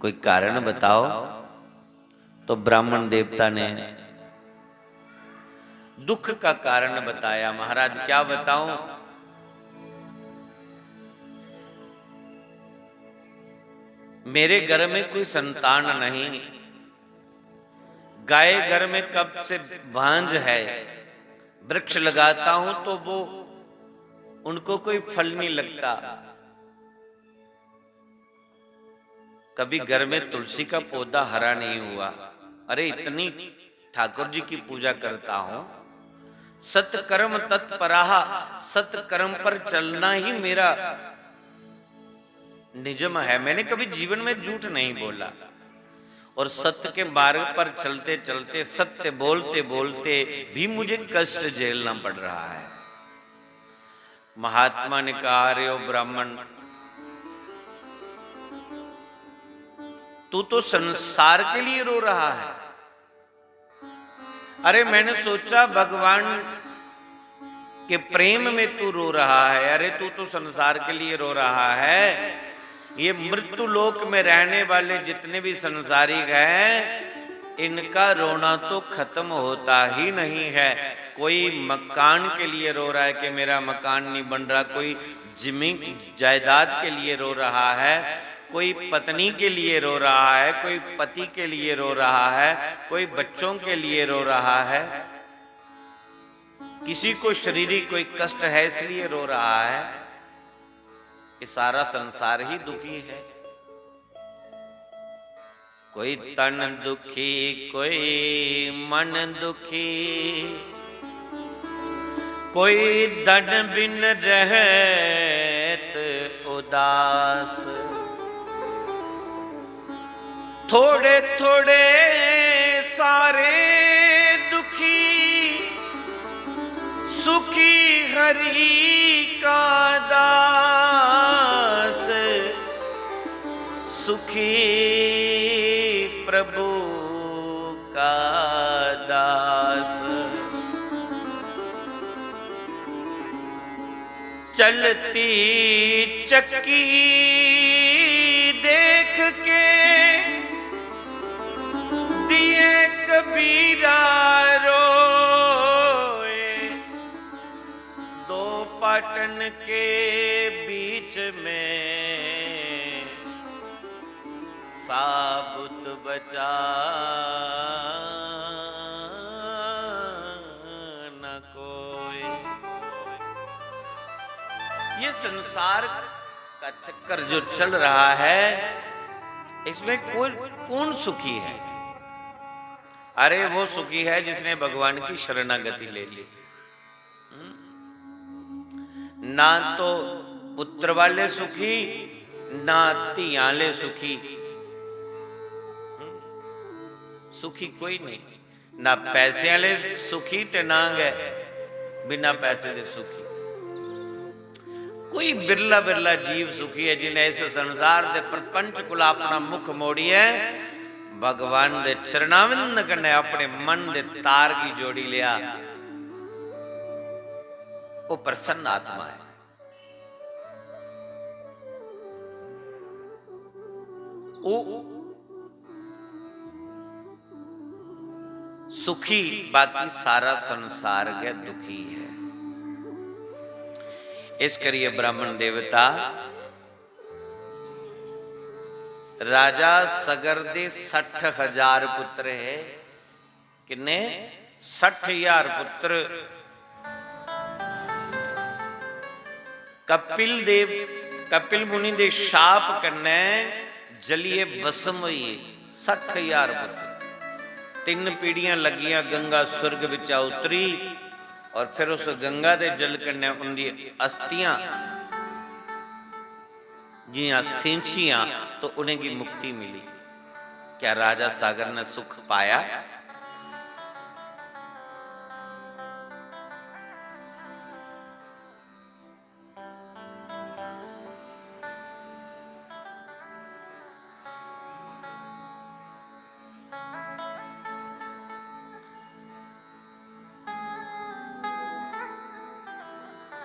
कोई कारण बताओ। तो ब्राह्मण देवता ने दुख का कारण बताया। महाराज क्या बताऊं, मेरे घर में कोई संतान नहीं, गाय घर में कब से भांज है, वृक्ष लगाता हूं तो वो उनको कोई फल नहीं लगता, कभी घर में तुलसी का पौधा हरा नहीं हुआ। अरे इतनी ठाकुर जी की पूजा करता हूं, सत्कर्म तत्पराह, सत्कर्म पर चलना ही मेरा निजम है, मैंने कभी जीवन में झूठ नहीं बोला। और सत्य के मार्ग पर चलते चलते, सत्य बोलते बोलते भी मुझे कष्ट झेलना पड़ रहा है। महात्मा ने कहा, अरे ओ ब्राह्मण, तू तो संसार के लिए रो रहा है। अरे मैंने सोचा भगवान के प्रेम में तू रो रहा है, अरे तू तो संसार के लिए रो रहा है, ये मृत्यु लोक में रहने वाले जितने भी संसारिक हैं, इनका रोना तो खत्म होता ही नहीं है। कोई मकान के लिए रो रहा है कि मेरा मकान नहीं बन रहा, कोई जमीन जायदाद के लिए रो रहा है, कोई पत्नी के लिए रो रहा है, कोई पति के लिए रो रहा है, कोई बच्चों के लिए रो रहा है, किसी को शारीरिक कोई कष्ट है इसलिए रो रहा है। ये सारा संसार ही दुखी है। कोई तन दुखी, कोई मन दुखी, कोई धन बिन रहत उदास, थोड़े थोड़े सारे दुखी, सुखी हरि का दास, सुखी प्रभु का दास। चलती चक्की देख के दिए कबीरा रोए, दो पाटन के बीच में साबुत बचा न कोई। ये संसार का चक्कर जो चल रहा है, इसमें कौन सुखी है? अरे वो सुखी है जिसने भगवान की शरणागति ले ली। ना तो पुत्र वाले सुखी, ना तियाले सुखी, सुखी कोई नहीं। ना पैसे वाले सुखी ते ना गए बिना पैसे दे सुखी। कोई बिरला बिरला जीव सुखी है जिन्हें इस संसार दे प्रपंच को अपना मुख मोड़ी है, भगवान दे चरणाविंद कने अपने मन दे तार की जोड़ी लिया, वो प्रसन्न आत्मा है। वो सुखी, बाकी सारा संसार के दुखी है। इस करिए ब्राह्मण देवता राजा सगर दे 60,000 पुत्र है। किन्ने? 60,000 पुत्र। कपिल मुनि दे शाप कन्ने जलिए भस्म हुई 60,000 पुत्र। 3 पीढ़ियां लगियां, गंगा स्वर्ग विच उतरी और फिर उस गंगा दे जल कन्ने उनकी अस्थियां जियां सेंचियां तो उन्हें की मुक्ति मिली। क्या राजा सागर ने सुख पाया?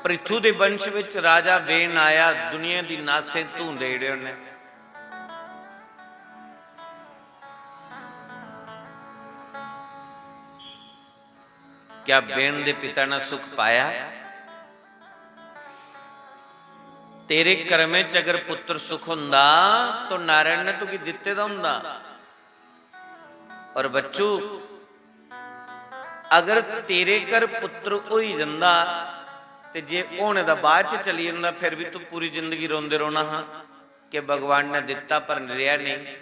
पृथु दे वंश विच राजा वेन आया, दुनिया दी नासे धूंदे ने। क्या बेन दे पिता ने सुख पाया? तेरे घर में अगर पुत्र सुख हुंदा तो नारायण ने तुकी दिते दा हुंदा। और बच्चू, अगर तेरे घर पुत्र होई जंदा ते जे होने दा बाद च चली जांदा, फिर भी तू पूरी जिंदगी रोंदे रोना हाँ कि भगवान ने दिता पर रिया नहीं।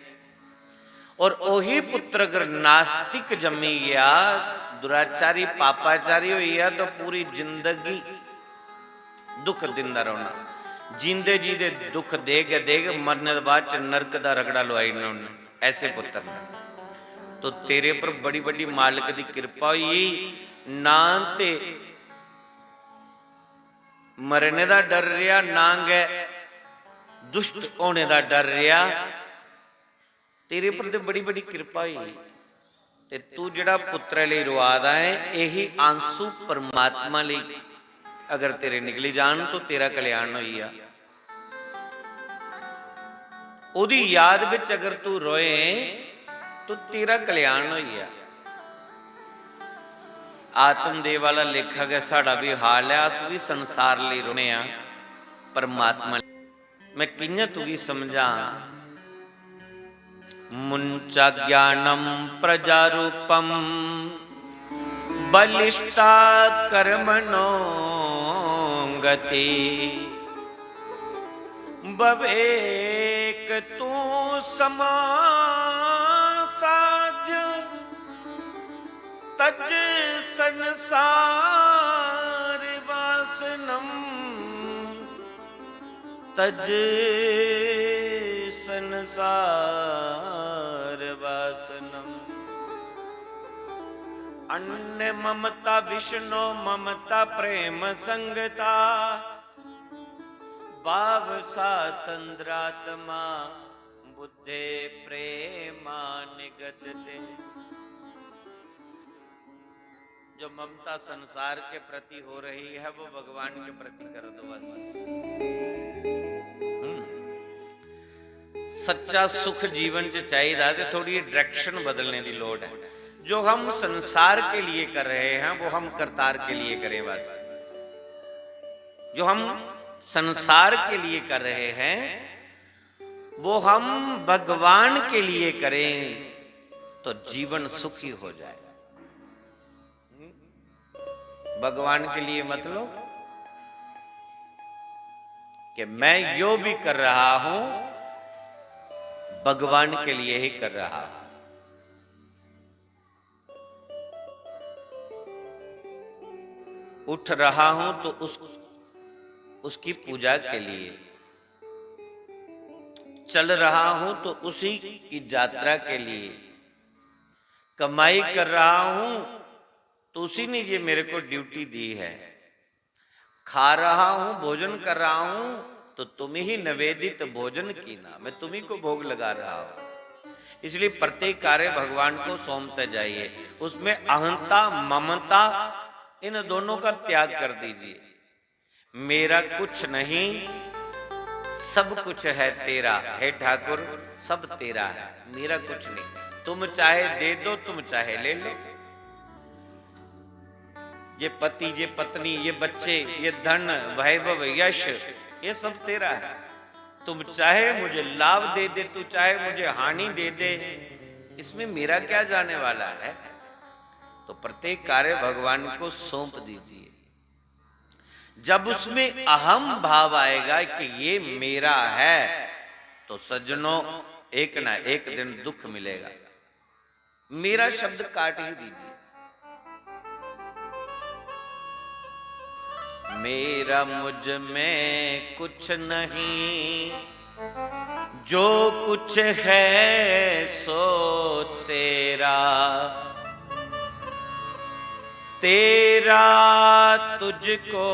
और ओही पुत्र अगर नास्तिक जमी गया, दुराचारी पापाचारी हो गया, तो पूरी जिंदगी दुख दिंदा रोना। जींदे जी दे दुख देग मरने के बाद च नरक दा रगड़ा लवाई ने ऐसे पुत्र ने। तो तेरे पर बड़ी बड़ी मालिक दी कृपा हुई ना, ते मरने का डर रहा ना गै दुष्ट होने का डर रहा। तेरे पर तो बड़ी बड़ी कृपा हुई ते तू जड़ा पुत्र लिए रुआदा है, यही आंसू परमात्मा लिए अगर तेरे निकली जान तो तेरा कल्याण होइया। ओदी याद विच अगर तू रोए तो तेरा कल्याण हो गया। आत्मदेव वाला लेखक है, साड़ा भी हाल है, अस भी संसार ले रोने आ, परमात्मा मैं कियां तुगी समझा। मुंचा ज्ञानम प्रजारूपम बलिष्ठा कर्मणो गति बवेक तू समासाज तज संसार वासनम तज संसार वासनम। अन्य ममता विष्णु ममता प्रेम संगता भाव सा संद्रात्मा बुद्धे प्रेमा निगतते। जो ममता संसार के प्रति हो रही है वो भगवान के प्रति कर दो बस। सच्चा सुख जीवन च चाहिए तो थोड़ी डायरेक्शन बदलने की लोड़ है। जो हम संसार के लिए कर रहे हैं वो हम करतार के लिए करें बस। जो हम संसार के लिए कर रहे हैं वो हम भगवान के लिए करें तो जीवन सुखी हो जाए। भगवान के लिए मतलब कि मैं यो भी कर रहा हूं भगवान के लिए ही कर रहा हूं। उठ रहा हूं तो उसकी पूजा के लिए, चल रहा हूं तो उसी की यात्रा के लिए, कमाई कर रहा हूं तो उसी ने ये मेरे को ड्यूटी दी है, खा रहा हूं भोजन कर रहा हूं तो तुम ही निवेदित भोजन की ना, मैं तुम्ही को भोग लगा रहा हूं। इसलिए प्रत्येक कार्य भगवान को सौंपते जाइए। उसमें अहंता ममता इन दोनों का त्याग कर दीजिए। मेरा कुछ नहीं सब कुछ है तेरा, हे ठाकुर सब तेरा है, मेरा कुछ नहीं। तुम चाहे दे दो, तुम चाहे ले लो। ये पति, ये पत्नी, ये बच्चे, ये धन, वैभव, यश, ये सब तेरा है। तुम चाहे मुझे लाभ दे दे, तू चाहे मुझे हानि दे दे, इसमें मेरा क्या जाने वाला है। तो प्रत्येक कार्य भगवान को सौंप दीजिए। जब उसमें अहम भाव आएगा कि ये मेरा है तो सज्जनों एक ना एक दिन दुख मिलेगा। मेरा शब्द काट ही दीजिए। मेरा मुझ में कुछ नहीं, जो कुछ है सो तेरा, तेरा तुझको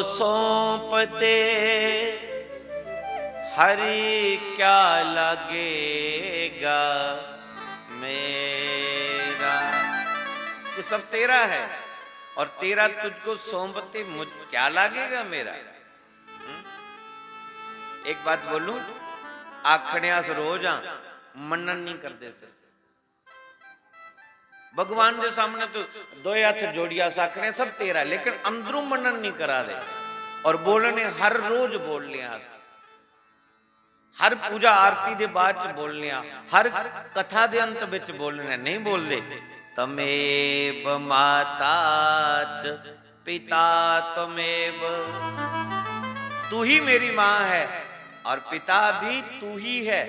सौंपते हरि क्या लगेगा मेरा। ये सब तेरा है और तेरा तुझको सौंपते मुझ क्या लगेगा मेरा। एक बात बोलूं, आखने अस रोज मनन नहीं करते से भगवान के सामने तो दो हाथ जोड़िया साखने सब तेरा, लेकिन अंदरों मनन नहीं करा रहे। और बोलने हर रोज बोलने, हर पूजा आरती के बाद च बोलने, हर कथा के अंत विच बोलने नहीं बोलते। तमेव माता च पिता तमेव, तू ही मेरी मां है और पिता भी तू ही है।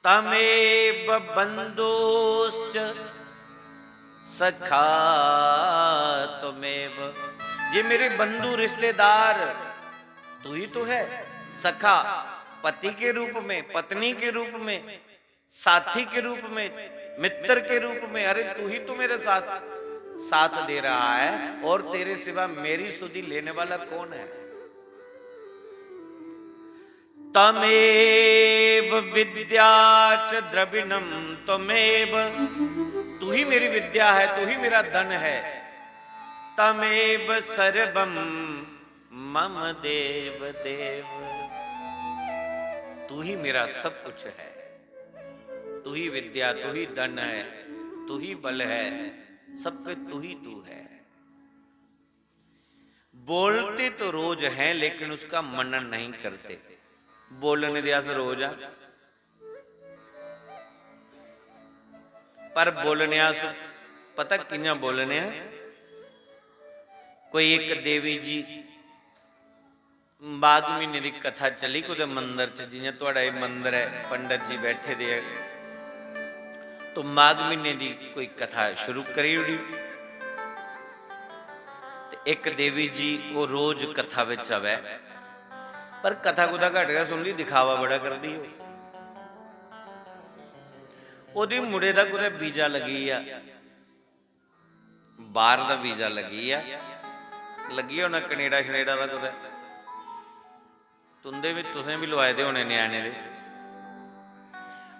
तमेव बंधुश्च सखा तमेव, ये मेरे बंधु रिश्तेदार तू ही तो है। सखा पति के रूप में, पत्नी के रूप में, साथी के रूप में, मित्र के रूप में। अरे तू ही तो मेरे साथ दे रहा है और तेरे सिवा मेरी सुधि लेने वाला कौन है। तमेव विद्या च द्रविणम तमेव, तू ही मेरी विद्या है, तू ही मेरा धन है। तमेव सर्वम मम देव देव, तू तू ही मेरा सब कुछ है, तू ही विद्या, तू ही धन है, तू ही बल है, सब कुछ तू ही तू है। बोलते तो रोज हैं लेकिन उसका मनन नहीं करते। बोलने दिया से रोज आ, पर बोलने से पता कियां बोलने। कोई एक देवी जी माघ महीने की कथा चली कुछ मंदिर च, जियां तुहाड़ा ये मंदिर है, पंडित जी बैठे दे, तो माघ महीने की कोई कथा शुरू करी उड़ी। एक देवी जी वो रोज कथा विच आवे, पर कथा कुदा घट गया सुन ली, दिखावा बड़ा कर दी। ओदी मुड़े दा कुदै वीजा लगी आ, बाहर दा वीजा लगी आ, लगी होना कनेडा शनेडा दा कुदै, तुंदे भी तुसें भी लवाए दे होने न्याणे दे।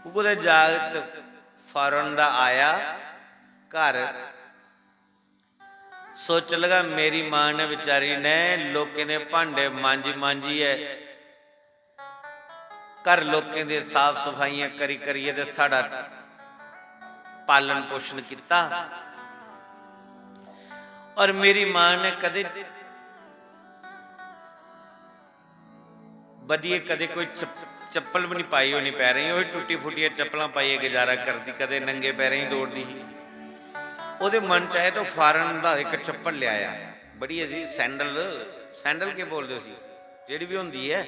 वो कुदै जागत फॉरन दा आया घर, सोच लगा मेरी मां ने बेचारी ने लोकें दे भांडे मांजी मांजी है, घर लोकें दे साफ सफाइयां करी करिए ते साड़ा पालन पोषण किया, और मेरी मां ने कदे बदिए कदे कोई चप्पल भी नहीं पाई होनी पैरें, वही टुटी फुटिया चप्पल पाइए गुजारा करती, कदे नंगे पैरें ही दौड़ती। ਉਹਦੇ मन चाहे तो फॉरन का एक चप्पल लिया, बड़ी अजी सैंडल, सैंडल के बोलते सी जी भी होंगी है,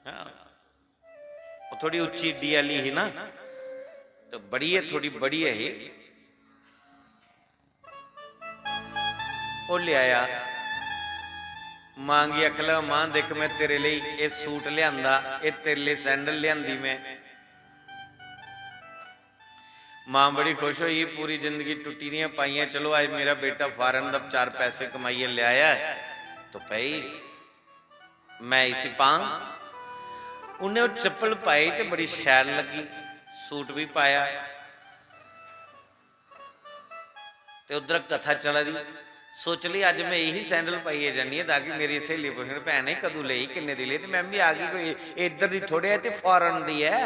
हाँ थोड़ी उच्ची डी वाली ही ना, तो बड़ी है थोड़ी बड़ी है ही, वो लिया। मां की अखला, मां देख मैं तेरे लिए ये सूट लिया, ये तेरे लिए सैंडल लिया मैं। मां बड़ी खुश हुई, पूरी जिंदगी टुटी दियां पाइयां, चलो आज मेरा बेटा फॉरन दा 4 पैसे कमाइए ले आया है, तो भाई मैं इसी पां। उन्हें वो चप्पल पाई तो बड़ी शैल लगी, सूट भी पाया, तो उधर कथा चला दी। सोच ली अज मैं यही सैंडल पाइए जानी है, ताकि मेरी सहेली पुछण भैन कदू ले किन्ने दी ले, तो मैं भी आ गई, कोई इधर दी थोड़े है तो फॉरन दी है,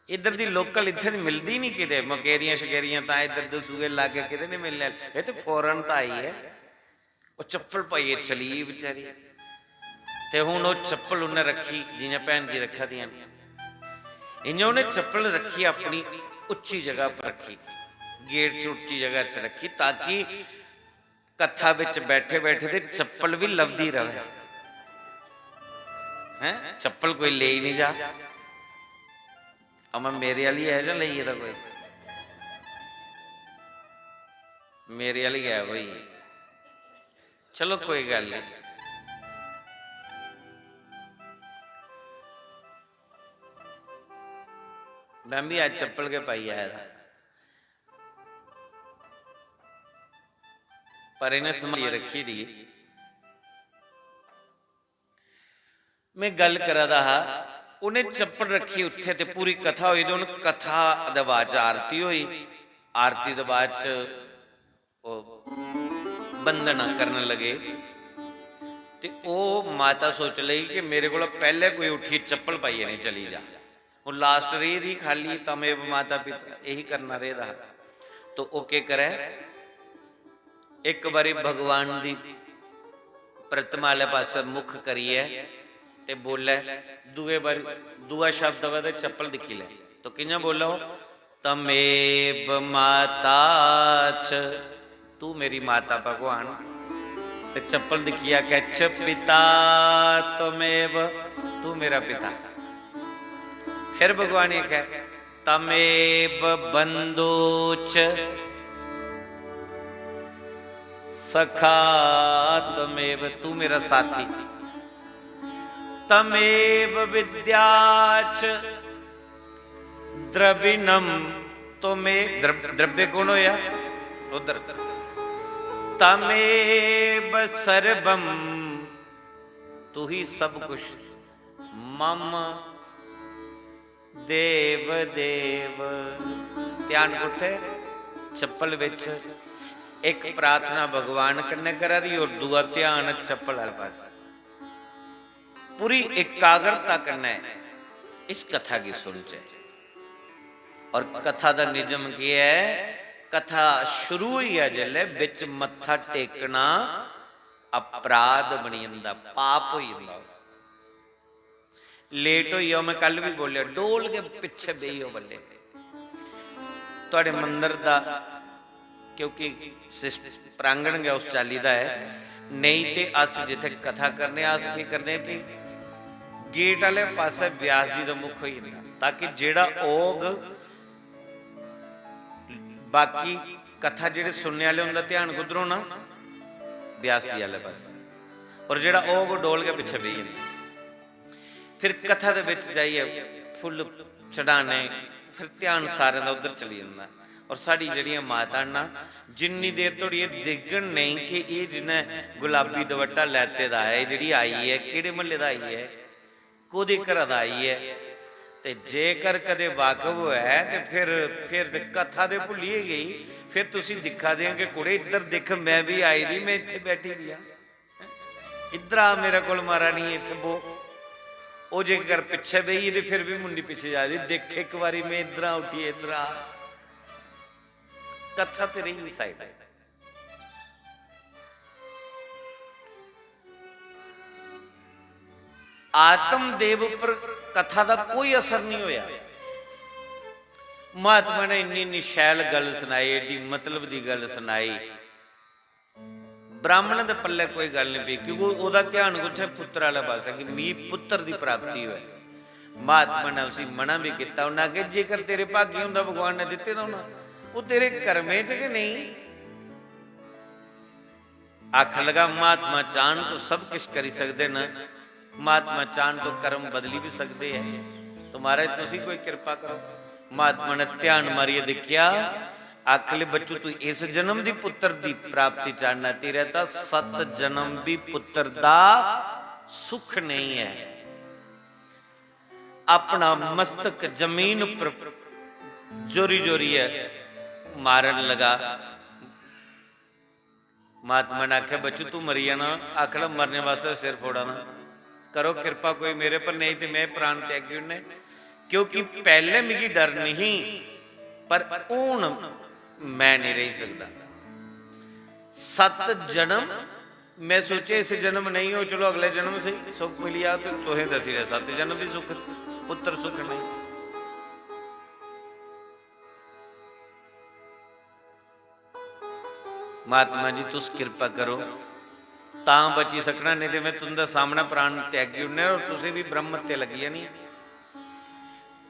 इधर दी लोकल इत्थे मिलती नहीं किते, मकेरियां शकेरियां तो इधर दे सूए लागे किते नहीं मिलने, ये तो फॉरन तो आई है। वो चप्पल पाइए चली बेचारी, तो हुण वो चप्पल उन्हें रखी जियां भैन जी रखा दियां, इं उन्हें चप्पल रखी अपनी उच्ची जगह पर रखी, गेट च उच्ची जगह च रखी, ताकि कथा विच बैठे बैठे दे चप्पल भी लभदी रहे, हैं चप्पल कोई ले ही नहीं जा। अमा मेरे वाली है जा लईए तो कोई, मेरे वाली है कोई, चलो कोई गल नहीं। मैं भी आज चप्पल के पाई आया था, पर इन्हें संभाली रखी दी। मैं गल करा दा हा, उन्हें चप्पल रखी उत्थे ते पूरी कथा हुई, तो उन्हें कथा दे बाद आरती हुई, आरती दे बाद बंदना करने लगे, ते ओ माता सोच लगी कि मेरे को पहले कोई उठी चप्पल पाइए नहीं चली जा, वो लास्ट रेह थी खाली, तमेव माता पिता यही करना रेह रहा। तो वो क्या करे, एक बारी भगवान की प्रतिमा वाले पास मुख करिए ते बोले, दुए बारी दुआ शब्द आवे चप्पल दिखी ले, तो कियां बोलो, तमेव माता च, तू मेरी माता भगवान, ते चप्पल दिखिया कैच पिता तमेव, तू मेरा पिता। फिर भगवान ये कहे, तमेव बंधु च सखा तमेव, तू मेरा साथी, तमेव विद्याच द्रविणम, तो में द्रव्य कौन होया उधर, तमेव सर्वम, तू ही सब कुछ, मम देव देव। ध्यान उठे चप्पल विच एक प्रार्थना भगवान कन्ने करा दी, और दूआ ध्यान चप्पल वाले पास। पूरी एकाग्रता करना इस कथा की सुन च। और कथा का निजम की है, कथा शुरू ही है जल्ले बिच मत्था टेकना अपराध बनी जाता, पाप हो जाता। लेट हो, मैं कल भी बोलिया, डोल के पिछे बही हो बल्ले तुहाडे मंदिर का, क्योंकि प्रांगण गया उस चाली का है। नहीं तो अस जिथे कथा करने अस की करने कि गेट वाले पासे व्यास जी का मुख हो जाता, ताकि जेड़ा ओग बाकी कथा जेडे सुनने वाले उनका ध्यान कुधरों ना व्यास जी वाले पास, और जेड़ा ओग डोल के पिछे बही जाता। फिर कथा दे विच जाइए फुल चढ़ाने, फिर ध्यान सारे का उधर चली जाता। और साड़ी जड़ियाँ माता ना जिन्नी देर तो ये दिखण नहीं कि ये जिन्हें गुलाबी दुपट्टा लैते दा है, जी आई है किहड़े महल्ले दा आई है, कोदे घर दा आई है, ते जेकर कदे वाकफ है तो फिर तो कथा दे भुली गई। फिर तुसी दिखा देंगे कुड़े इधर देख, मैं भी आई दी, मैं इत्थे बैठी दी, इधर आ मेरे को मारा नहीं इत्थे बो। वो जेकर पिछे बही तो फिर भी मुंडी पिछे जा रही, देख एक बारी मैं इधर उठी, इधर आ। कथा तेरी ही साइड है। आत्मदेव पर कथा का कोई असर नहीं होया। महात्मा ने इन्नी शैल गल सुनाई, एडी मतलब की गल सुनाई, ब्राह्मण के पल्ले कोई गल नहीं पी, क्योंकि वह ध्यान कुछ पुत्र वाला पास है कि मी पुत्र की प्राप्ति हो। महात्मा ने उसी मना भी किया, उन्हें आखे जेकर तेरे भाग्य होंदा भगवान ने दिते तो ना, वो तेरे कर्मे च कि नहीं। आख लगा महात्मा चाहन तो सब कुछ करी सकते न, महात्मा चाहन तो कर्म बदली भी सकते हैं, तो महाराज तुसी कोई कृपा करो। महात्मा ने ध्यान मारिए देखिया, आखले बच्चू तू इस जन्म की पुत्र की प्राप्ति चाहना, तेरा तो 7 जन्म भी पुत्र दा सुख नहीं है। अपना मस्तक जमीन पर जोरी जोरी है मारन लगा। महात्मा ने आख्या बच्चू तू मरी जाना, आखड़ा मरने वास्ते सिर फोड़ा ना, करो कृपा कोई मेरे पर, नहीं तो मैं प्राण त्यागी उन्हें, क्योंकि पहले मिगी डर नहीं पर हूं मैं नहीं रही सकता। 7 जन्म मैं सोचे इस जन्म नहीं हो, चलो अगले जन्म से सुख मिलिया, तो तुहें दसी रहे 7 जन्म भी सुख पुत्र सुख नहीं। महात्मा जी तुस कृपा करो ता बची सकना, नहीं तो मैं तुंदा सामने प्राण त्यागी उन्हें, और तुसे भी ब्रह्म ते लगी नहीं।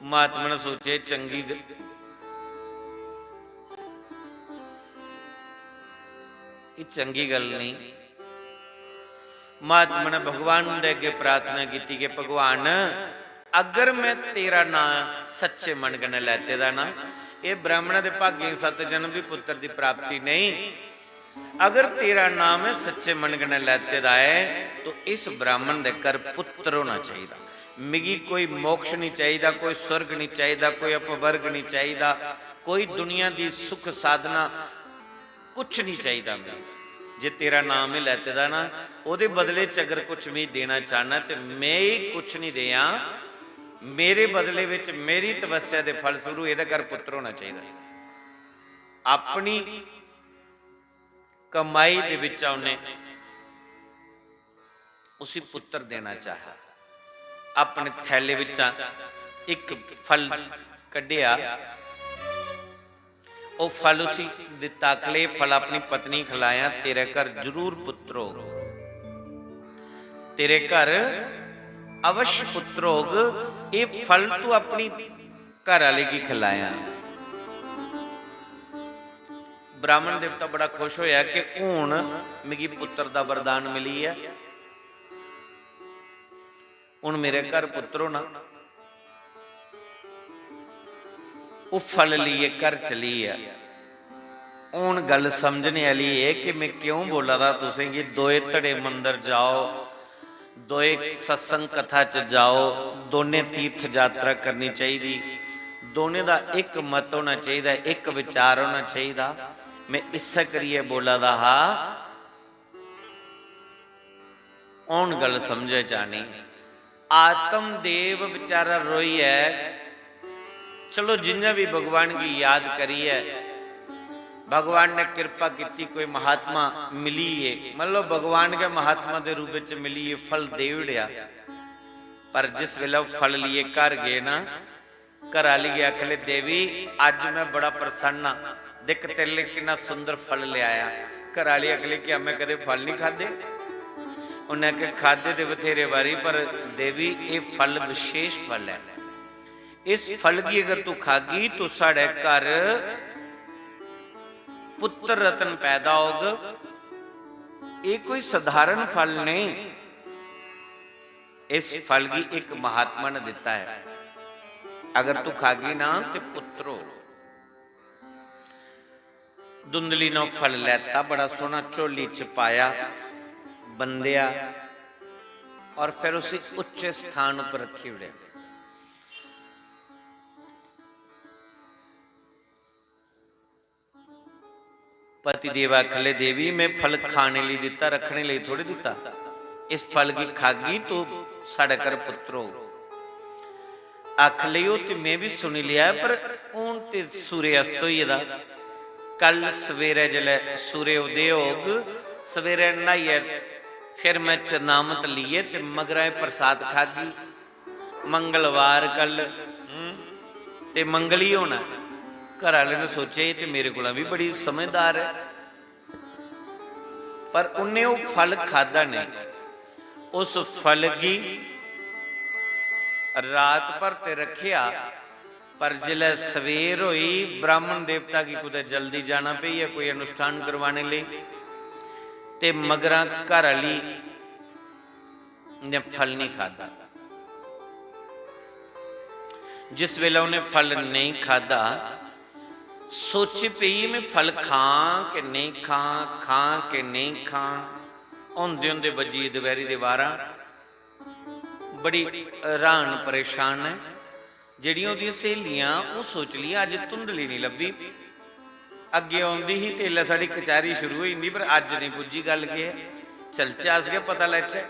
महात्मा ने सोचे चंगी चंगी गल नहीं। महात्मा ने भगवान दे अगे प्रार्थना की कि भगवान अगर मैं तेरा नाम सच्चे मन कने लैते दा ना, ये ब्राह्मण के भाग्य 7 जन्म भी पुत्र की प्राप्ति नहीं, अगर तेरा नाम है सच्चे मन कने लैते दा है, तो इस ब्राह्मण के घर पुत्र होना चाहिए। मिगी कोई मोक्ष नहीं चाहिए, कोई स्वर्ग नहीं चाहिए, कोई अपवर्ग नहीं चाहिए, कोई दुनिया की सुख साधना कुछ नहीं चाहिए। मैं जे तेरा नाम ही लैते दा ना, ਉਹਦੇ बदले च अगर कुछ भी देना चाहना तो मैं ही कुछ नहीं दिया, मेरे बदले विच मेरी तपस्या के फल स्वरूप ਇਹਦਾ घर पुत्र होना चाहिए। अपनी कमाई दे विच उन्हें उसी पुत्र देना चाहा। अपने थैले विच एक फल कढ़िया, वो फल उसी दिता, अगले फल अपनी पत्नी खिलाया, तेरे घर जरूर पुत्र होग, तेरे घर अवश्य पुत्र होग, ये फल तू अपनी घर वाले की खिलाया। ब्राह्मण देवता बड़ा खुश होया कि हुण मिगी पुत्र का वरदान मिली है, हुण मेरे घर पुत्र होना। वो फल लिए घर चली है। हूँ गल समझने वाली है कि मैं क्यों बोला था तुसें कि दोए धड़े मंदिर जाओ, दोए सत्संग कथा च जाओ, दोने तीर्थ यात्रा करनी चाहिए, दोने का एक मत होना चाहिए, एक विचार होना चाहिए। मैं इस करिए बोला था हूँ गल समझे जानी। आत्मदेव बेचारा रोई है। चलो जिन्हें भी भगवान की याद करी है, भगवान ने कृपा की, कोई महात्मा मिली है, मतलब भगवान के महात्मा के रूप में मिली है, फल दे उड़िया। पर जिस वेले फल लिए घर गए ना, घर वाली आखले देवी अज मैं बड़ा प्रसन्न हाँ, देख तेरे लिए कितना सुंदर फल ले आया। घर वाली अगले क्या मैं कदे फल नहीं खादे? उन्हें आखे खादे तो बथेरे बारी, पर देवी ये फल विशेष फल है, इस फल की अगर तू खागी तो साढ़े घर पुत्र रतन पैदा होगा। ये कोई साधारण फल नहीं, इस फल की एक महात्मा ने दिता है, अगर तू खागी ना तो पुत्रो। धुंधली ने फल लैता, बड़ा सोहना झोली च पाया, बंदिया और फिर उसे उच्चे स्थान पर रखी उड़े। पति देव आखले देवी मैं फल खाने लिए दिता, रखने लिए थोड़ी दिता, इस फल की खागी तो साढ़े घर पुत्रो। आख लियो तो मैं भी सुनी लिया, पर ऊन ते सूर्य अस्त होई दा। कल सवेरे जले सूर्य उदय होग, सवेरे नहाइए फिर मैं चरनामत लिए ते मगरा प्रसाद खागी। मंगलवार कल ते मंगल ही होना। घर वाले ने सोचा ये तो मेरे को भी बड़ी समझदार है, पर उन्हें वो फल खादा नहीं। उस फल की रात भर ते रखिया, पर जिले सवेर हुई ब्राह्मण देवता की कुछ जल्दी जाना पई है कोई अनुष्ठान करवाने लिए, ते मगरा घर वाली ने फल नहीं खादा। जिस वेले उन्हें फल नहीं खादा, सोची पई मैं फल खां कि नहीं खां, खां कि नहीं खां। होंदे होंदे बजी दोपहरी दे 12, बड़ी हैरान परेशान है। जड़ियां उहदियां सहेलियां वो सोच लिया अज धुंधली नहीं लभी, अगे आउंदी ही तेला साड़ी कचहरी शुरू हो जाती, पर अज नहीं पुजी। गल के चलचे अस गया पता लैचे,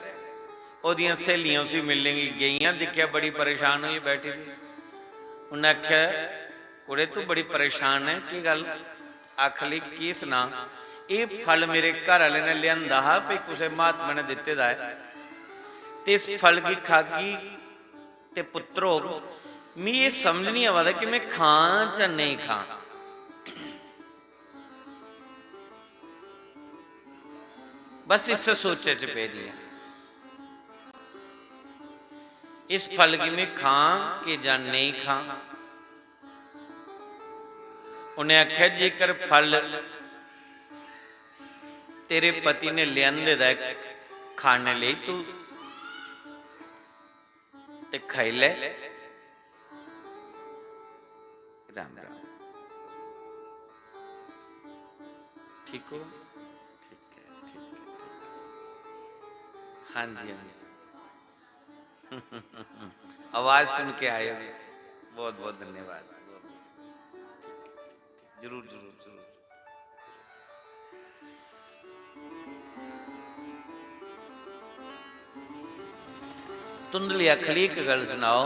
उहदियां सहेलियां उसी मिलने गईयां, दिखिया बड़ी परेशान हुई बैठी थी। उन्हें आख्या कुड़े तू बड़ी परेशान है, की गल? आख ली की सुना, ये फल मेरे घर वाले ने लिया हा, भी किसी महात्मा ने दिते दा है, ते इस फल की खागी ते पुत्र हो। मैं ये समझ नहीं आता कि मैं खां च नहीं खां। बस इस सोचे च पे दिया, इस फल की मैं खां कि जां नहीं खां। उन्हें आख्या जेकर फल तेरे पति ने लियांदे दा खाने लिए तू ते खाई ले। राम राम, ठीक हो? ठीक है, ठीक है, हाँ जी, हाँ जी। आवाज सुन के आए हो, बहुत बहुत धन्यवाद। जरूर जरूर जरूर। धुंधली आखली एक गल सुनाओ,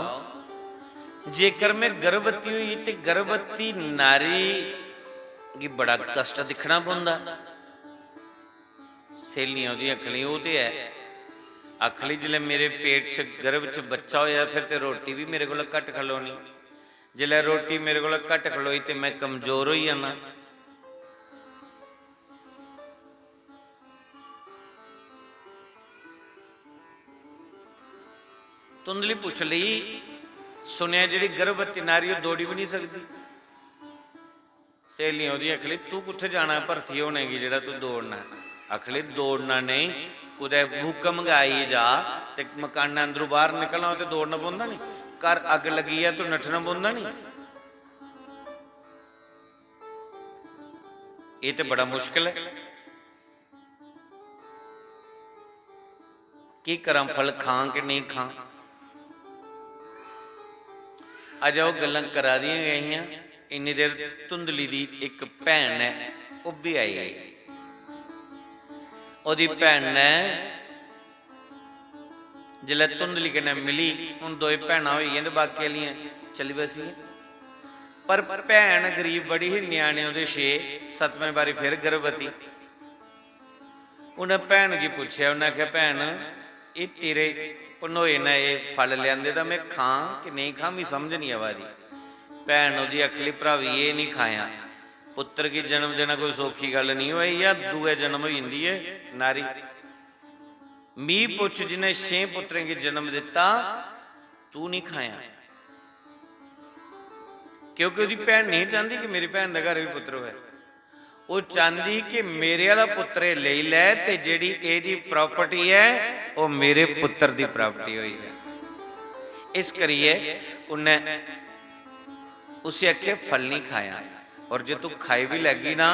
जेकर मैं गर्भवती हुई तो गर्भवती नारी की बड़ा कष्ट दिखना पौंदा। सहेलियां उहदी आखली वो तो है, आखली जिले मेरे पेट च गर्भ च बच्चा होया फिर तो रोटी भी मेरे को घट खलोनी, जिले रोटी मेरे को घट खलोई तो मैं कमजोर हो जाना। धुंधली पूछ ली, सुनिया जी गर्भवती नारी दौड़ी भी नहीं सकती। सहेलियां उहदी आखली तू कुत्थे जाना भर्ती होने की जेड़ा तू दौड़ना? आखली दौड़ना नहीं, कुदै भूकंप आई जा ते मकान अंदरों बाहर निकलना हो तो दौड़ना पौंदा नहीं, घर अग लगी है तो नठना पौंदा नहीं। ये तो बड़ा मुश्किल है, की करा फल खां कि नहीं खां? अज वो गल्लां करा दी गई। इन्नी देर धुंधली दी एक भैन है वो भी आई, ओदी भैन ने जिले धुंधली कन्नै मिली हुण दोए भैणां होई ते बाकी आह्लियां चली बसी। पर भैन गरीब बड़ी ही, न्याणे उहदे 6, 7वें बारी फिर गर्भवती। उन्हें भैन की पूछया, उन्हें आख्या भैन ये तेरे भनोए ने ये फल लियादे तां मैं खां कि नहीं खां, मैं समझ नहीं आवा दी। भैन उहदी आखली भरावी ये नहीं खाया, पुत्र की जन्म देना कोई सौखी गल नहीं होई, या दूए जन्म हो जाती है नारी। मी पुछ जिन्हें 6 पुत्रें की जन्म दिता तू नहीं खाया, क्योंकि उसकी भैन नहीं चाहती कि मेरी भैन का घर भी पुत्र होए। वो चाहती कि मेरे वाला पुत्र ले लै ते जिहड़ी एदी प्रॉपर्टी है वो मेरे पुत्र की प्रॉपर्टी होई है। इस करिए उन्हें उसे आखे फल नहीं खाया। और जो तू खाई भी लगी ना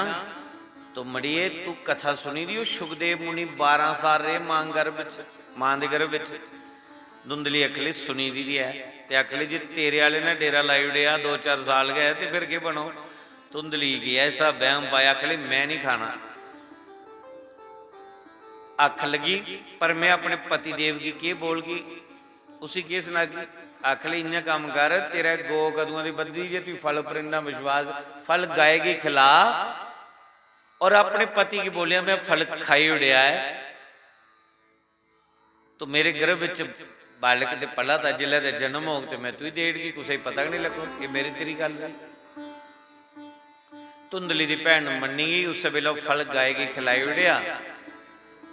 तो मड़िए तू कथा सुनी दी, सुखदेव मुनि 12 साल रहे मां दे गर्भ विच। धुंधली अखली सुनी दी है ते अखली जी तेरे वाले ने डेरा लाई उड़िया 2-4 साल गए तो फिर के बनो। धुंधली गया ऐसा बहम पाया, अखली मैं नहीं खाना। अख लगी पर मैं अपने पति देव की के बोल गई, उसी के सुनागी। आखली इन्हें काम कर, तेरा गो कदुआ की बदी जे तू फल पर इन्ना विश्वास, फल गाएगी खिला। और अपने पति की बोलिया मैं फल खाई उड़िया है तो मेरे गर्भ विच बालक दे पला था, जिले दे जन्म हो तो मैं तू ही देड़गी, कुछ पता नहीं लगो। ये मेरी तेरी गल है। धुंधली दी भैन मन्नी गई, उस वेले फल गाएगी खिलाई उड़िया।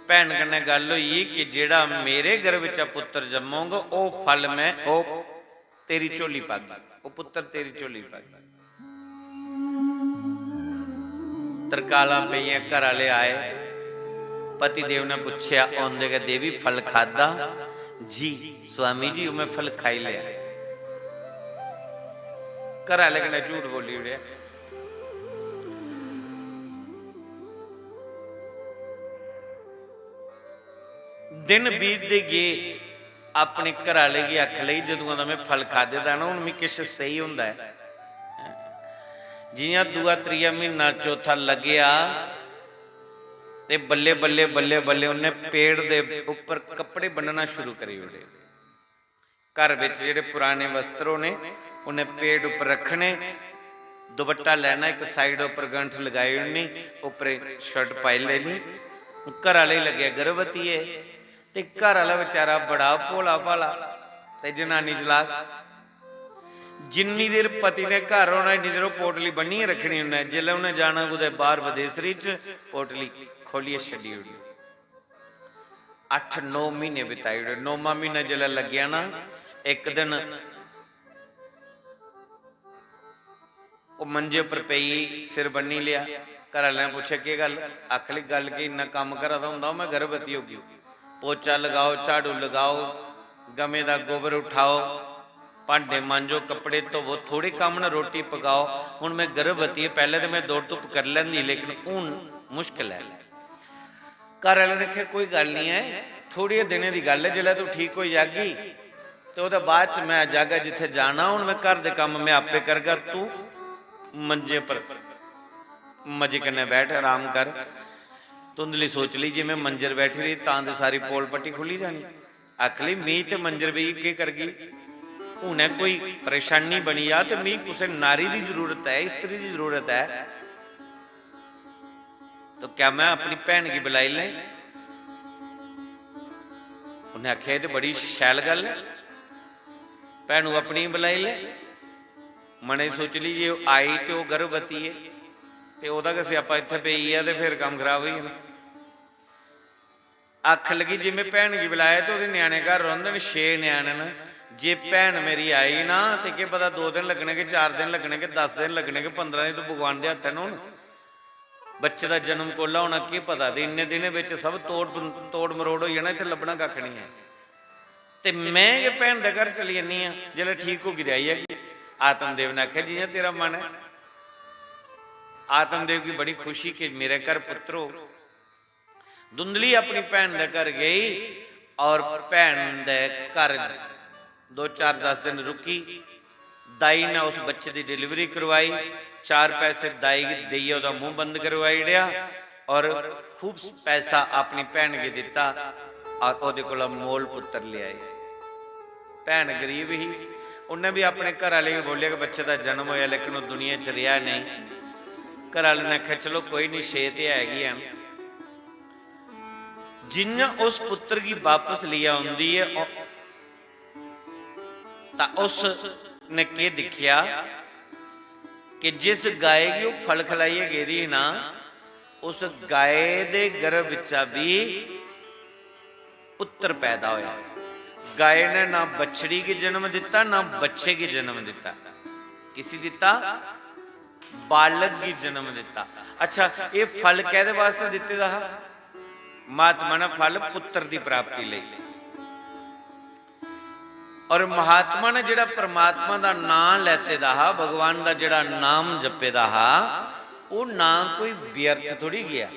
भैन कन्नै गल हुई कि जेड़ा मेरे गर्भ विच पुत्र जम्मोगा वो फल मैं ओ तेरी झोली पागी, वो पुत्र तेरी झोली पागी। तरकाला पईयां, घर वाले आए, पति देव ने पूछया आंदे के देवी फल खादा जी? स्वामी जी मैं फल खाई लिया। घर वाले कन्नै झूठ बोली उड़िया। दिन बीतते गए, अपने घर वाले की अख लई जदों दा मैं फल खादे दा ना हुण मैं किश सही हुंदा है। जियां दूआ त्रीया महीना चौथा लग्या ते बल्ले बल्ले बल्ले बल्ले उन्हें पेड़ दे उपर कपड़े बनना शुरू करी उड़े। घर विच जिहड़े पुराने वस्त्रों ने उन्हें पेड़ उपर रखने, दुपट्टा लेना, एक साइड उपर गंठ लगाई उड़नी, उपर शर्ट पाई लेनी। घर वाले लगे गर्भवती है ते घर वाला बेचारा बड़ा भोला भाला ते जनानी चलाक। जिन्नी देर पति ने घर होना इन्नी देर पोटली बन्नी रखनी उन्हें, जिसले उन्हें जाना कुदै बाहर विदेसरी च पोटली खोलिए छड्डी उड़ी। 8-9 महीने बिताई उड़े। 9वां महीना जिसले लग्या ना, एक दिन वो मंजे पर पई सिर बन्नी लिया। घर वाले ने पूछे के गल? आखली गल कि इन्ना काम करा दा हुंदा मैं गर्भवती होगी। पोचा लगाओ, झाड़ू लगाओ, गमे का गोबर उठाओ, भांडे मांजो, कपड़े धोवो, थोड़े काम ना रोटी पकाओ। हुण मैं गर्भवती है, पहले तो मैं दौड़ धुप कर लैंदी लेकिन हुण मुश्किल है। घर वाले ने कहा कोई गल नहीं है, थोड़े दिनों की गल है, जिसले तू ठीक हो जाएगी तो उसके बाद मैं जागा जिथे जाना। हुण मैं घर के काम मैं आपे करगा, तू मंजे पर मजे कन्नै बैठ आराम कर। धुंधली सोच ली जी मैं मंजर बैठी रही तां ते सारी पोल पट्टी खुली जानी। आखली मी तो मंजर भी के कर गई, हुणे कोई परेशानी बनी आ तो मी किसी नारी की जरूरत है, स्त्री की जरूरत है, तो क्या मैं अपनी भैन की बुलाई लें? उन्हें आख्या तो बड़ी शैल गल है, भैनू अपनी बुलाई ले। मने सोच ली जे आई तो वह गर्भवती है तो वह स्यापा इत्थे पई है तो फिर काम खराब हो जाना। अख लगी जे मैं भैन की बुलाया तो न्याणे घर रोंदे ने, 6 न्याणे ने। जे भैन मेरी आई ना तो क्या पता 2 दिन लगने के, 4 दिन लगने के, 10 दिन लगने के, 15 दिन तो भगवान के हथ है। बच्चे का जन्म कोला होना की पता, तो इन्ने दिन सब तोड़ मरोड़ हो जाना, इतने लभना कख नहीं है। तो मैं ये भैन के घर चली जानी हाँ, जिसले ठीक होगी आई है। आत्मदेव ने आख्या जियां तेरा मन है। आत्मदेव की बड़ी खुशी कि मेरे घर पुत्र हो। धुंधली अपनी भैन के घर गई और भैन के घर 2-4-10 दिन रुकी। दाई ने उस बच्चे की डिलीवरी करवाई, 4 पैसे दाई दईए उसका मुंह बंद करवाई दिया और खूब पैसा अपनी भैन के दिता। और ਉਹਦੇ ਕੋਲ ਅਮੋਲ ਪੁੱਤਰ ਲਿਆਏ। ਭੈਣ ਗਰੀਬ ਹੀ, ਉਹਨੇ ਵੀ ਆਪਣੇ ਘਰ ਵਾਲੇ ਨੂੰ ਬੋਲਿਆ ਕਿ ਬੱਚੇ ਦਾ ਜਨਮ ਹੋਇਆ ਲੇਕਿਨ ਉਹ ਦੁਨੀਆ 'ਚ ਰਿਹਾ ਨਹੀਂ। ਘਰ ਵਾਲੇ ਨੇ ਆਖਿਆ ਚਲੋ ਕੋਈ ਨਹੀਂ, ਛੇ ਤੇ ਹੈਗੀ ਆ। जिन उस पुत्र की वापस लिया आउंदी है तो उसने के दिखिया कि जिस गाय की वो फल खिलाइए गेरी ना, उस गाय दे गर्भ विचा भी पुत्र पैदा होया। गाय ने ना बछड़ी की जन्म दिता ना बच्चे की जन्म दिता, किसी दिता बालक की जन्म दिता। अच्छा, ये फल कहदे वास्ते दिते दा? महात्मा ने फल पुत्र की प्राप्ति ले। और महात्मा ने जिहड़ा परमात्मा का नाम लैते दा, भगवान का जिहड़ा नाम जपे दा, वो नाम कोई व्यर्थ थोड़ी गया।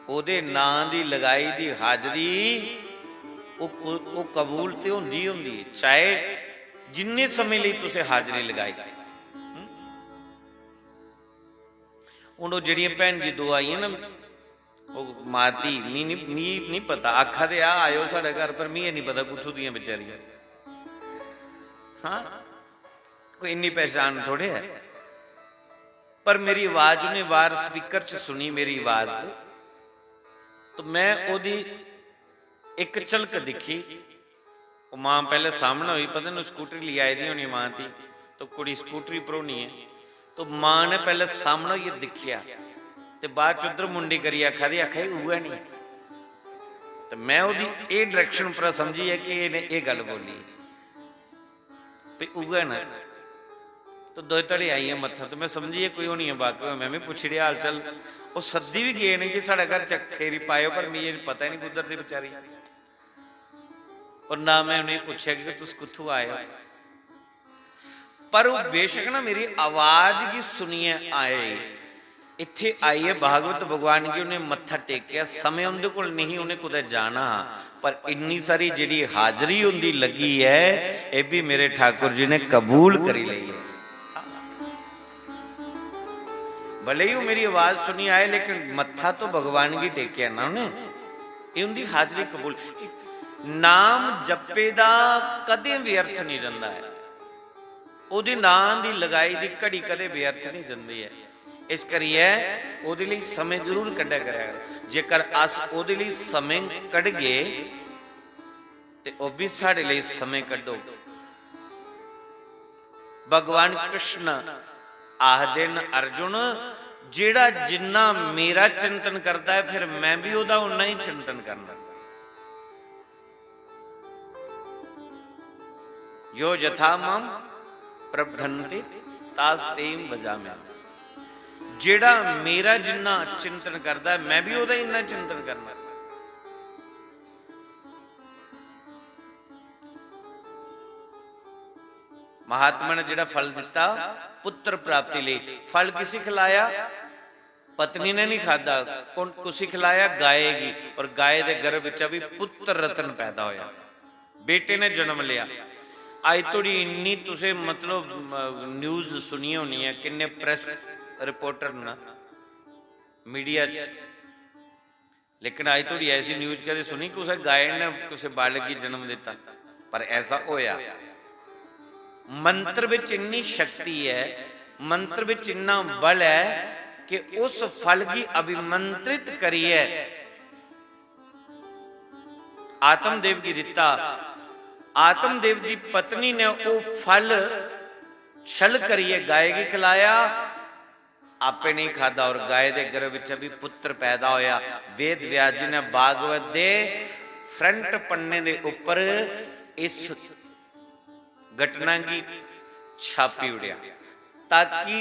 ओदे नाम की लगाई दी हाजरी वो कबूल तो होंदी होंदी, चाहे जिन्ने समय लिए तुसे हाजरी लगाई। हुण जिहड़ियां भैन जी दो आई ना, माती मी नहीं पता, आखा दे आयो साढ़े घर पर मी नहीं पता कुथों दियां बेचारियां। हाँ, कोई इन्नी पहचान थोड़े है। पर मेरी आवाज उन्हें बार स्पीकर च सुनी, मेरी आवाज, तो मैं ओदी एक झलक दिखी। मां पहले सामने हुई, पता नहीं स्कूटरी ले आई दी होनी मां थी, तो कुड़ी स्कूटरी भरोनी है, तो मां ने पहले सामने ये दिखिया ते बाद च उधर मुंडी करी आखा दी, आखा उगा नहीं। तो मैं ओदी ये डायरेक्शन पर समझी है कि इन्हें ये गल बोली भी उगा ना। तो दो तड़े आई है मत्था, तो मैं समझी है कोई होनी है बाकी। मैं भी पूछ लिया हाल चाल, वो सद्दी भी गए ने कि साढ़े घर चखेरी पायो, पर मैं पता ही नहीं कुदर दी बेचारी। और ना मैं उन्हें पूछा कि तुस कुत्थों आए हो, पर वो बेशक ना मेरी आवाज की सुनिए आए, इत्थे आई है भागवत भगवान की, उन्हें मत्था टेकिया। समय उनके कोल नहीं, उन्हें कुदै जाना, पर इन्नी सारी जिहड़ी हाजरी उनकी लगी है, ये भी मेरे ठाकुर जी ने कबूल करी ली है। भले ही वो मेरी आवाज सुनी आए, लेकिन मत्था तो भगवान की टेकिया ना उन्हें, ये उनकी हाजरी कबूल। नाम जपे दा कदे व्यर्थ नहीं जाता है, ਉਹਦੀ ਨਾਂ ਦੀ लगाई दी घड़ी कदे व्यर्थ नहीं जाती है। इस करिए ਉਹਦੇ ਲਈ समय जरूर ਕੱਢਿਆ ਕਰਿਆ। जेकर अस ਉਹਦੇ ਲਈ समय ਕੱਢ ਗਏ ਤੇ ਉਹ भी ਸਾਡੇ ਲਈ समय ਕੱਢੋ। भगवान कृष्ण आखदे न अर्जुन, ਜਿਹੜਾ जिन्ना मेरा चिंतन करता है, फिर मैं भी ਉਹਦਾ उन्ना ही चिंतन करना। यो यथा मम प्रबधन्ते तास्तेम भजाम्या। जेड़ा मेरा जिन्ना चिंतन करता है, मैं भी ओदा इन्ना चिंतन करना। महात्मा ने जेड़ा फल दिता पुत्र प्राप्ति ले, फल किसी खिलाया? पत्नी ने नहीं खादा, कौन कुसी खिलाया? गाय की। और गाय के गर्भ विच भी पुत्र रतन पैदा होया, बेटे ने जन्म लिया। अज थोड़ी इन्नी तुसे मतलब न्यूज़ सुनी होनी है, किन्ने प्रेस रिपोर्टर ना मीडिया च, लेकिन अज थोड़ी ऐसी न्यूज़ कदे सुनी कि उस गाय ने किसी बालक की जन्म दिता? पर ऐसा होया। मंत्र विच इन्नी शक्ति है, मंत्र विच इन्ना बल है कि उस फल की अभिमंत्रित करिए। आत्मदेव की दिता, आत्मदेव की पत्नी ने वो फल छल करिए गाय की खिलाया, आपे नहीं खादा, और गाय के गर्भ विच भी पुत्र पैदा होया। वेद व्यास जी ने भागवत दे फ्रंट पन्ने दे ऊपर इस घटना की छापी उड़िया, ताकि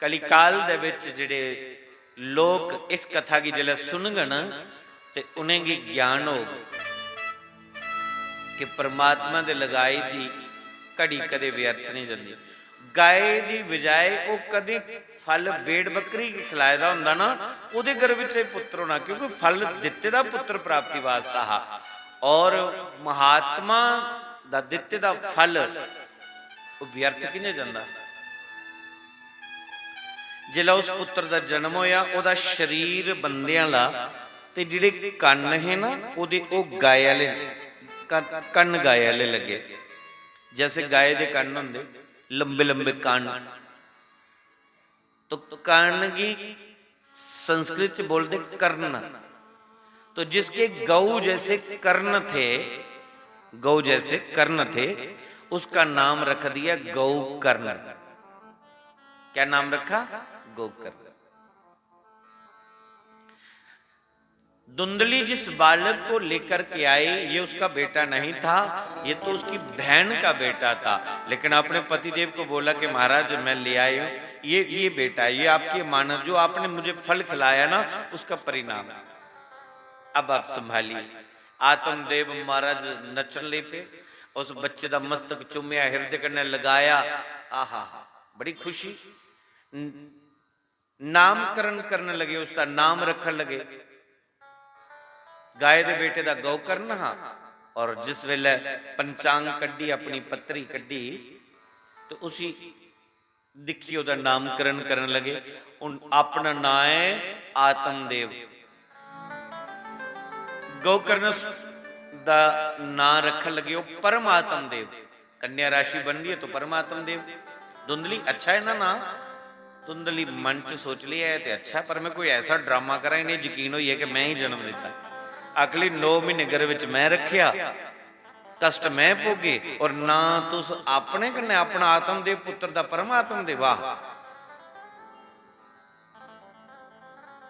कलिकाल दे विच जिहड़े लोग इस कथा की जिले सुनगन ते उन्हें की ज्ञान हो कि परमात्मा दे लगाई दी घड़ी कदे व्यर्थ नहीं जाती। गाय की बजाय वो कदे फल भेड़ बकरी खिलाए दा हुंदा ना, उहदे गर्भ विच पुत्र होना, क्योंकि फल दिते दा पुत्र प्राप्ति वास्ता हा। और महात्मा दा दिते दा फल वो व्यर्थ किने जांदा। जिला उस पुत्र दा जन्म होया, उहदा शरीर बंदियां ला ਤੇ ਜਿਹੜੇ ਕੰਨ ਹੈ ਨਾ ਉਹਦੇ ਉਹ गाय वाले ਕੰਨ गाय वाले लगे, जैसे गाय के ਕੰਨ ਹੁੰਦੇ लंबे लंबे कान। तो कान की संस्कृत बोलते कर्ण। तो जिसके गौ जैसे कर्ण थे, गौ जैसे कर्ण थे, उसका नाम रख दिया गौकर्ण। क्या नाम रखा? गौकर्ण। धुंधली जिस बालक को लेकर के आए ये उसका बेटा नहीं था, ये तो उसकी बहन का बेटा था। लेकिन अपने पतिदेव को बोला कि महाराज मैं ले आई हूं, ये बेटा, ये आपकी मानव, जो आपने मुझे फल खिलाया ना उसका परिणाम। अब आप संभालिए। आत्मदेव महाराज नचन ले पे, उस बच्चे का मस्तक चुम्या, हृदय करने लगाया। आहा, बड़ी खुशी। नामकरण करने लगे, उसका नाम रखने लगे। गाय दे बेटे दा गौकर्ण। हाँ, और जिस वेले पंचांग कड्डी, अपनी पत्री कड्डी, तो उसी दिखी ओदा नामकरण करने लगे। अपना नाम है आत्मदेव। गौकर्ण दा नाम रखन लगे वो परमात्म देव। कन्या राशि बन रही है तो परमात्म देव। धुंधली अच्छा है ना नाम। धुंधली मन च सोच लिया है तो अच्छा, पर मैं कोई ऐसा ड्रामा करा, इन्हें यकीन हो कि मैं ही जन्म दिता। अगली 9 महीने गर्भ च मैं रखिया, कष्ट मैं भोगे, और ना तुस अपने कन्ने अपना आत्मदेव पुत्र दा परमात्म देव। वाह,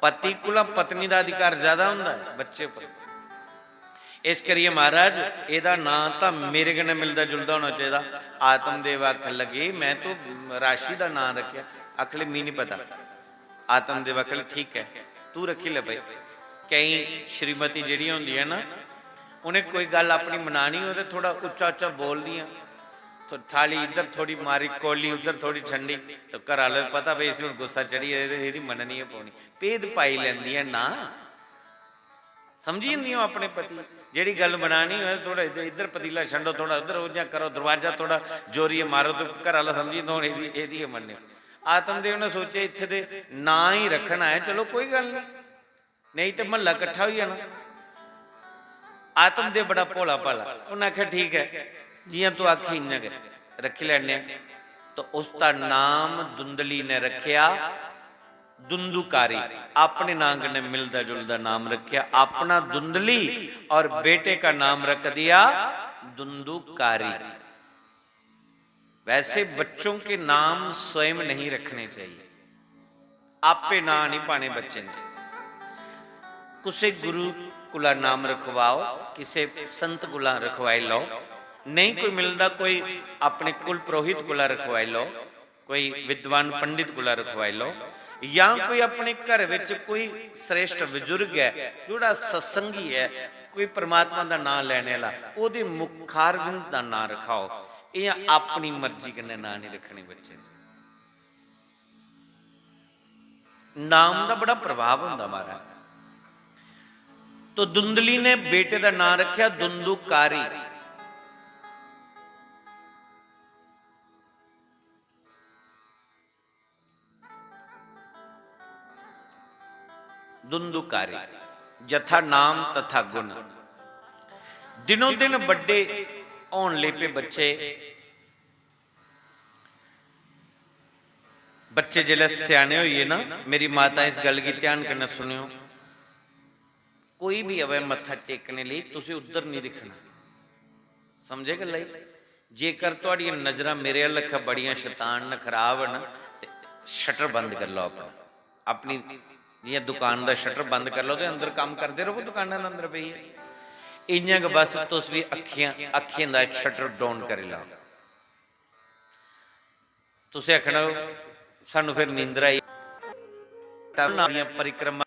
पति कोला पत्नी दा अधिकार ज्यादा हुंदा है बच्चे पर। इस करिए महाराज एदा नां तां मेरे कन्ने मिलदा जुलदा होना चाहिए। आत्मदेव आखन लगे मैं तो राशि दा नां रखिया। अखले मी नहीं पता। आत्मदेव अखले ठीक है तू रखी ले भाई। कई श्रीमती जिहड़ियां हुंदियां ना, उन्हें कोई गल अपनी मनानी हो तो थोड़ा उच्चा उच्चा बोल दियां, तो थाली इधर थोड़ी मारी, कोली उधर थोड़ी ठंडी, तो घर वाले पता भाई इस गुस्सा चढ़ी है, मननी है पौनी। भेद पाई लैंदियां ना, समझी जंदियां अपने पति। जिहड़ी गल बनानी हो थोड़ा इधर पतीला छंडो, थोड़ा उधर उजा करो, दरवाजा थोड़ा जोरिए मारो, तो घर वाला समझी तो यही मन्ने। आत्मदेव ने सोचे इत्थे दे ना ही रखना है, चलो कोई गल नहीं, नहीं तो महला कट्ठा हो जाना। आत्मदेव बड़ा भोला भाला, उन्हें आख्या ठीक है जियां तू आखी इन्ना रखी लैने। तो उसका नाम धुंधली ने रखिया धुंधुकारी। अपने नाम ने मिलता जुलता नाम रखिया अपना धुंधली, और बेटे का नाम रख दिया धुंधुकारी। वैसे बच्चों के नाम स्वयं नहीं रखने चाहिए, आपे ना नहीं पाने बच्चे ने। किसी गुरु कुला नाम रखवाओ, किसी संत कुला रखवाई लो, नहीं कोई मिलता कोई अपने कुल पुरोहित कुला रखवाई लो, कोई विद्वान पंडित कुला रखवाई लो, या कोई अपने घर विच कोई श्रेष्ठ बजुर्ग है जोड़ा सत्संगी है, कोई परमात्मा का नाम लैने वाला, ओदे मुखारविंद का नाम रखाओ। ये अपनी मर्जी कन्ने नाम नहीं रखने बच्चे। नाम का बड़ा प्रभाव हुंदा महाराज। तो धुंधली ने बेटे का नाम रखा धुंधुकारी। धुंधुकारी जथा नाम तथा गुण। दिनों दिन बड़े होने ले पे बच्चे। बच्चे जिले सियाने होइए ना, मेरी माता इस गल की ध्यान करना सुनियो, कोई भी अवे मत्था टेकने लिए तुसी उधर नहीं दिखना, समझे गल। जेकर तुहाडी नजर मेरे अल बड़ियां शैतान खराब न, शटर बंद कर लो अपना, अपनी जियां दुकान का शटर बंद कर लो तो अंदर काम करते रहो, दुकान अंदर पई है इन्या क बस तुस भी अखियां का शटर डाउन कर लो। तुसी आखना सानू फिर नींदर आई परिक्रमा